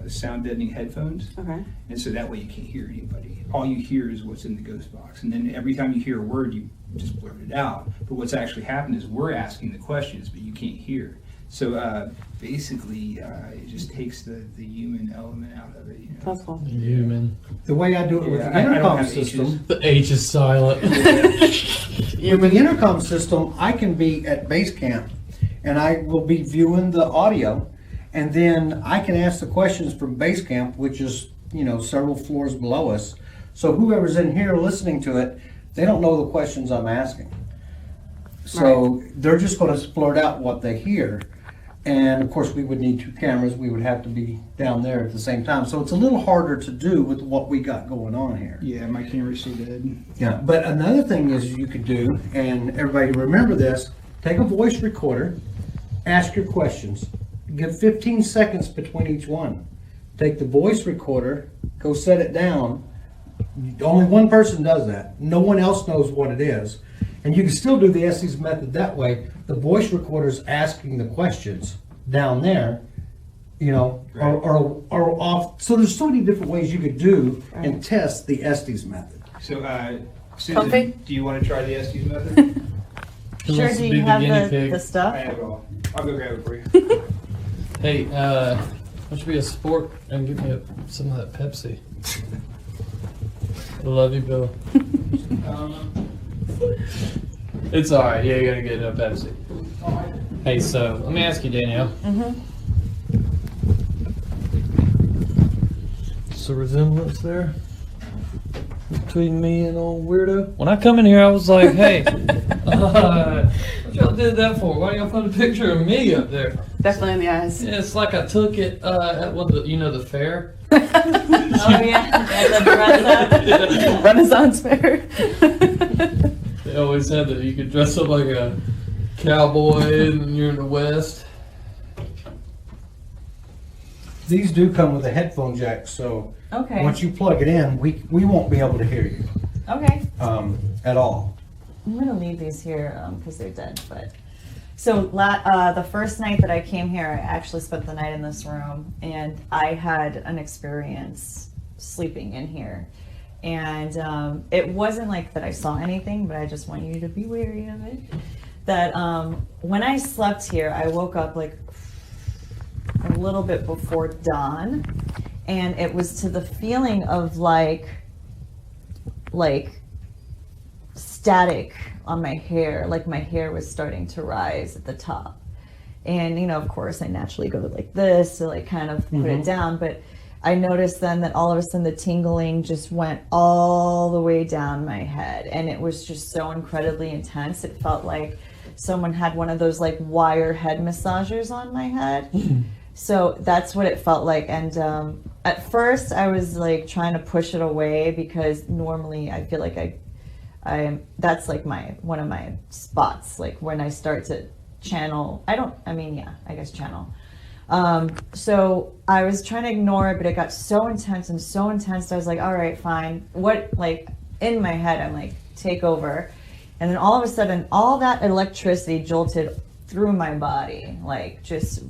sound deadening headphones. Okay. And so that way you can't hear anybody. All you hear is what's in the ghost box. And then every time you hear a word, you just blurt it out. But what's actually happened is we're asking the questions, but you can't hear. So basically, it just takes the human element out of it. You know? That's cool. Human. The way I do it with Yeah, the I don't intercom have system, The H is silent. with the intercom system, I can be at base camp and I will be viewing the audio, and then I can ask the questions from base camp, which is, several floors below us. So whoever's in here listening to it, they don't know the questions I'm asking. So they're just going to blurt out what they hear. And of course, we would need 2 cameras. We would have to be down there at the same time. So it's a little harder to do with what we got going on here. Yeah, my camera's so dead. Yeah, but another thing is you could do, and everybody remember this, take a voice recorder, ask your questions. Give 15 seconds between each one. Take the voice recorder, go set it down. Only one person does that. No one else knows what it is. And you can still do the Estes method that way. The voice recorder's asking the questions down there, or off. So there's so many different ways you could do and test the Estes method. So, Susan, Comfy? do you want to try the Estes method? Who Sure, wants to do be you the guinea have pig? the I stuff? have it all. I'll go grab it for you. Hey, don't you be a sport and give me some of that Pepsi? I love you, Bill. It's all right. Yeah, you gotta get a Pepsi. Hey, so let me ask you, Danielle. What's the resemblance there between me and old weirdo? When I come in here, I was like, "Hey, what y'all did that for? Why y'all put a picture of me up there?" Definitely in the eyes. Yeah, it's like I took it at the fair. Oh yeah, at the dress up. Renaissance fair. They always said that you could dress up like a cowboy and you're in the West. These do come with a headphone jack, so Okay. once you plug it in, we won't be able to hear you Okay. at all. I'm gonna leave these here because they're dead. But so the first night that I came here, I actually spent the night in this room, and I had an experience sleeping in here. And it wasn't like that I saw anything, but I just want you to be wary of it. That when I slept here, I woke up like a little bit before dawn, and it was to the feeling of like static on my hair, like my hair was starting to rise at the top. And you know, of course, I naturally go like this to like kind of put it down, but I noticed then that all of a sudden the tingling just went all the way down my head, and it was just so incredibly intense. It felt like someone had one of those like wire head massagers on my head. So that's what it felt like. And at first I was like trying to push it away because normally I feel like I that's like one of my spots, like when I start to channel. I guess channel. So I was trying to ignore it, but it got so intense and so intense. I was like, all right, fine. What, like in my head, I'm like, take over. And then all of a sudden, all that electricity jolted through my body, like just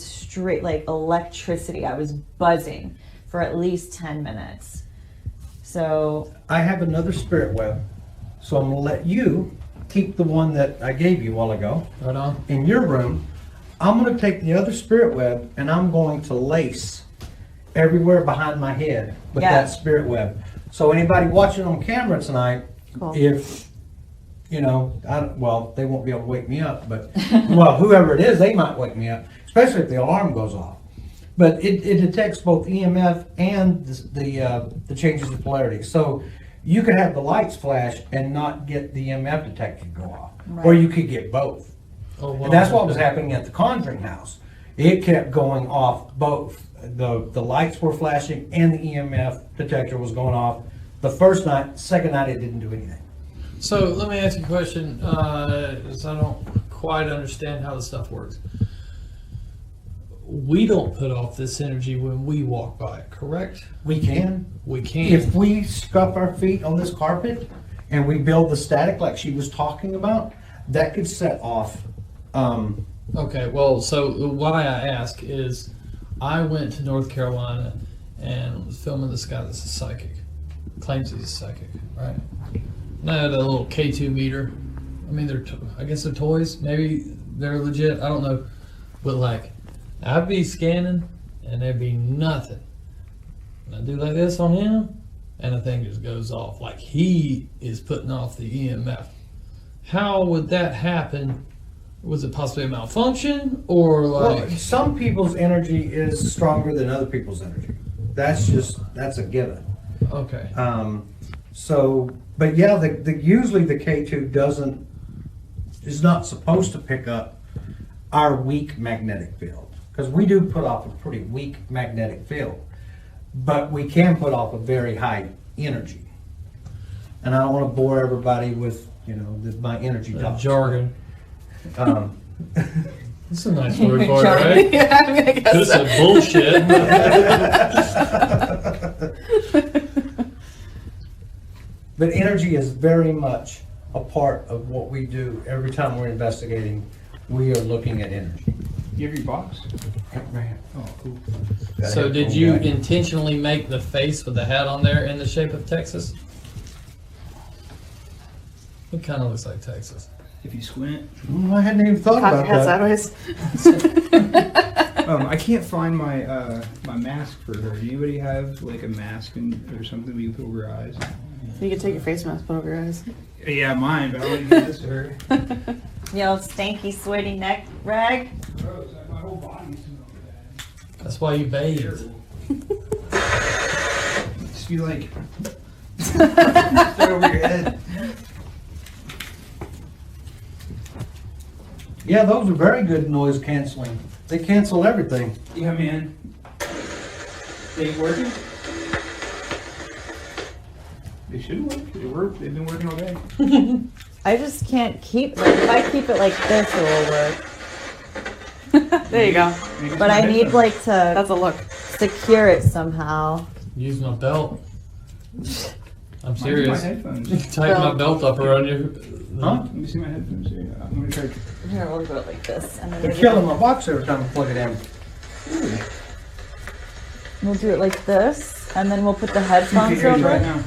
straight, like electricity. I was buzzing for at least 10 minutes. So I have another spirit web, so I'm gonna let you keep the one that I gave you a while ago Right on. in your room. I'm going to take the other spirit web and I'm going to lace everywhere behind my head with Yeah. that spirit web. So anybody watching on camera tonight, Cool. if, you know, they won't be able to wake me up, but, well, whoever it is, they might wake me up, especially if the alarm goes off. But it detects both EMF and the changes of polarity. So you could have the lights flash and not get the EMF detector to go off. Or you could get both. Oh, wow. And that's what was happening at the Conjuring house. It kept going off both. The lights were flashing and the EMF detector was going off. The first night, second night, it didn't do anything. So let me ask you a question, because I don't quite understand how this stuff works. We don't put off this energy when we walk by it, correct? We can. We can. If we scuff our feet on this carpet and we build the static like she was talking about, that could set off. Okay, well, so why I ask is I went to North Carolina and was filming this guy that's a psychic. Claims he's a psychic, right? And I had a little K2 meter. I mean, I guess they're toys. Maybe they're legit. I don't know. But like, I'd be scanning and there'd be nothing. And I do like this on him and the thing just goes off. Like he is putting off the EMF. How would that happen? Was it possibly a malfunction or like? Well, some people's energy is stronger than other people's energy. That's a given. Okay. But yeah, usually the K2 is not supposed to pick up our weak magnetic field, because we do put off a pretty weak magnetic field, but we can put off a very high energy. And I don't want to bore everybody with my energy talk. Jargon. That's a nice word for it, Jargon. right? Yeah, I mean, I guess This so. is bullshit. But energy is very much a part of what we do. Every time we're investigating, we are looking at energy. You have your box? Right. Oh, cool. So did you intentionally make the face with the hat on there in the shape of Texas? It kind of looks like Texas. If you squint. I hadn't even thought Cock about your head that. sideways. I can't find my my mask for her. Do anybody have like a mask or something we can put over her eyes? You can take your face mask, put over your eyes. Yeah, mine, but I want to give this to her. You know, stanky, sweaty neck rag. Gross, my whole body smells bad. That's why you bathe. Just be like, throw over your head. Yeah, those are very good noise canceling. They cancel everything. Yeah, man. They ain't working? They should work. They work. They've been working all day. I just can't keep, like, if I keep it like this, it will work. There you go. But I need, like, to That's a look. secure it somehow. Using a belt. I'm Mine's my serious. headphones. Tighten my belt up around your. Huh? Let me see my headphones here. I'm gonna try. Here, we'll do it like this. And then They're maybe killing my box every time I plug it in. we'll do it like this. And then we'll put the headphones Here's over right it. now.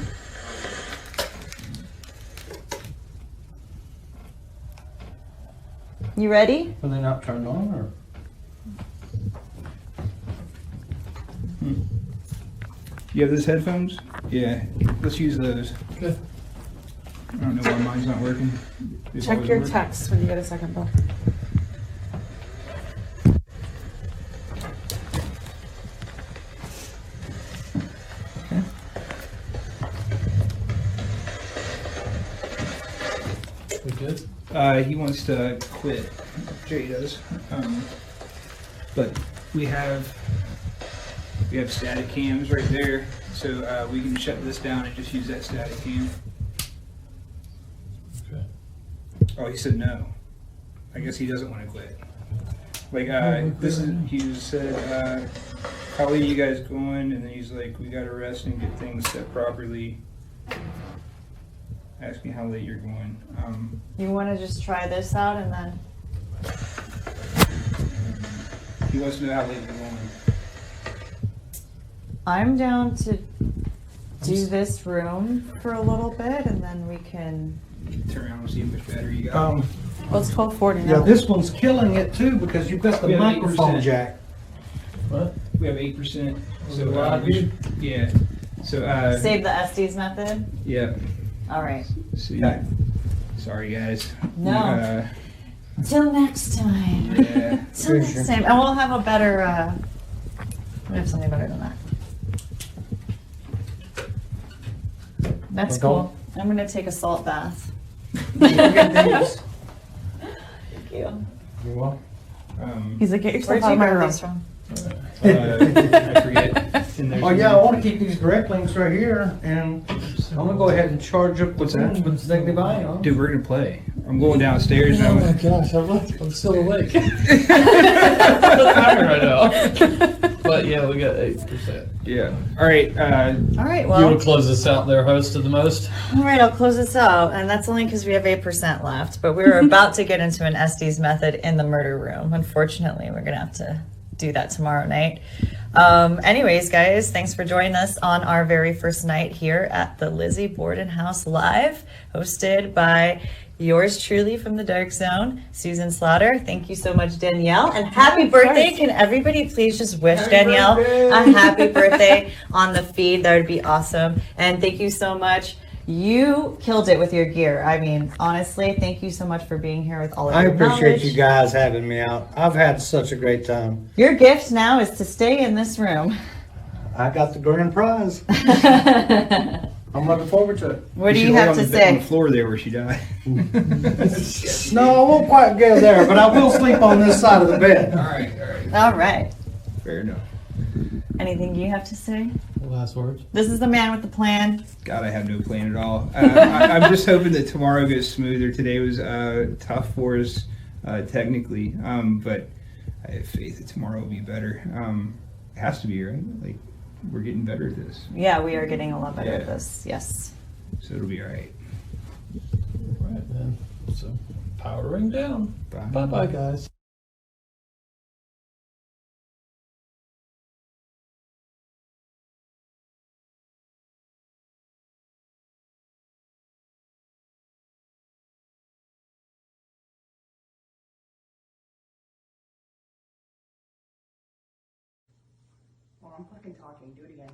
You ready? Are they not turned on or? You have those headphones? Yeah. Let's use those. Okay. I don't know why mine's not working. They've Check always your worked. text when you get a second, Bill. We good? He wants to quit. Jay does. But we have static cams right there, so we can shut this down and just use that static cam. Okay. Oh, he said no. I guess he doesn't want to quit. Like this is he said, how late are you guys going? And then he's like, we got to rest and get things set properly. Asking how late you're going. You want to just try this out and then. He wants to know how late you're going. I'm down to do this room for a little bit and then we can. Turn around and see how much battery you got. Well, it's 12:40 Yeah, now. this one's killing it too because you've got the We have microphone 8%. jack. What? We have 8%. So Wow, we should, yeah. So Save the Estes method? yeah. All right. So, Okay. sorry guys. No. Till next time. Yeah. Till next time. And we'll have a better, we have something better than that. That's cool. I'm going to take a salt bath. Thank you. You're welcome. He's like, get yourself Where'd out you of my grab room. these from? I forget. And there's Oh yeah, I want to keep these direct links right here, and I'm gonna go ahead and charge up the What's that? phone with Negative Ion. Dude, we're gonna play. I'm going downstairs Oh now. my gosh, I'm still awake. I'm tired right now. But yeah, we got 8%. Yeah. All right. All right, You well, want to close this out there, host of the most? all right, I'll close this out. And that's only because we have 8% left. But we're about to get into an Estes method in the murder room. Unfortunately, we're going to have to do that tomorrow night. Anyways, guys, thanks for joining us on our very first night here at the Lizzie Borden House Live, hosted by yours truly from the Dark Zone, Susan Slaughter. Thank you so much, Danielle, and happy birthday. Can everybody please just wish Danielle a happy birthday on the feed? That would be awesome. And thank you so much. You killed it with your gear. I mean, honestly, thank you so much for being here with all of I your appreciate knowledge. you guys having me out. I've had such a great time. Your gift now is to stay in this room. I got the grand prize. I'm looking forward to it. What do should you lay have on to the bed on the say? floor there where she died. No, I won't quite go there, but I will sleep on this side of the bed. All right. All right. All right. Fair enough. Anything you have to say? Last words. This is the man with the plan. God, I have no plan at all. I'm just hoping that tomorrow goes smoother. Today was tough for us technically, but I have faith that tomorrow will be better. It has to be, right? Like, we're getting better at this, Yeah, we are getting a lot better at Yeah. this. Yes. so it'll be all right. Right then. So powering down. Bye. Bye bye, guys. Well, I'm fucking talking. Do it again.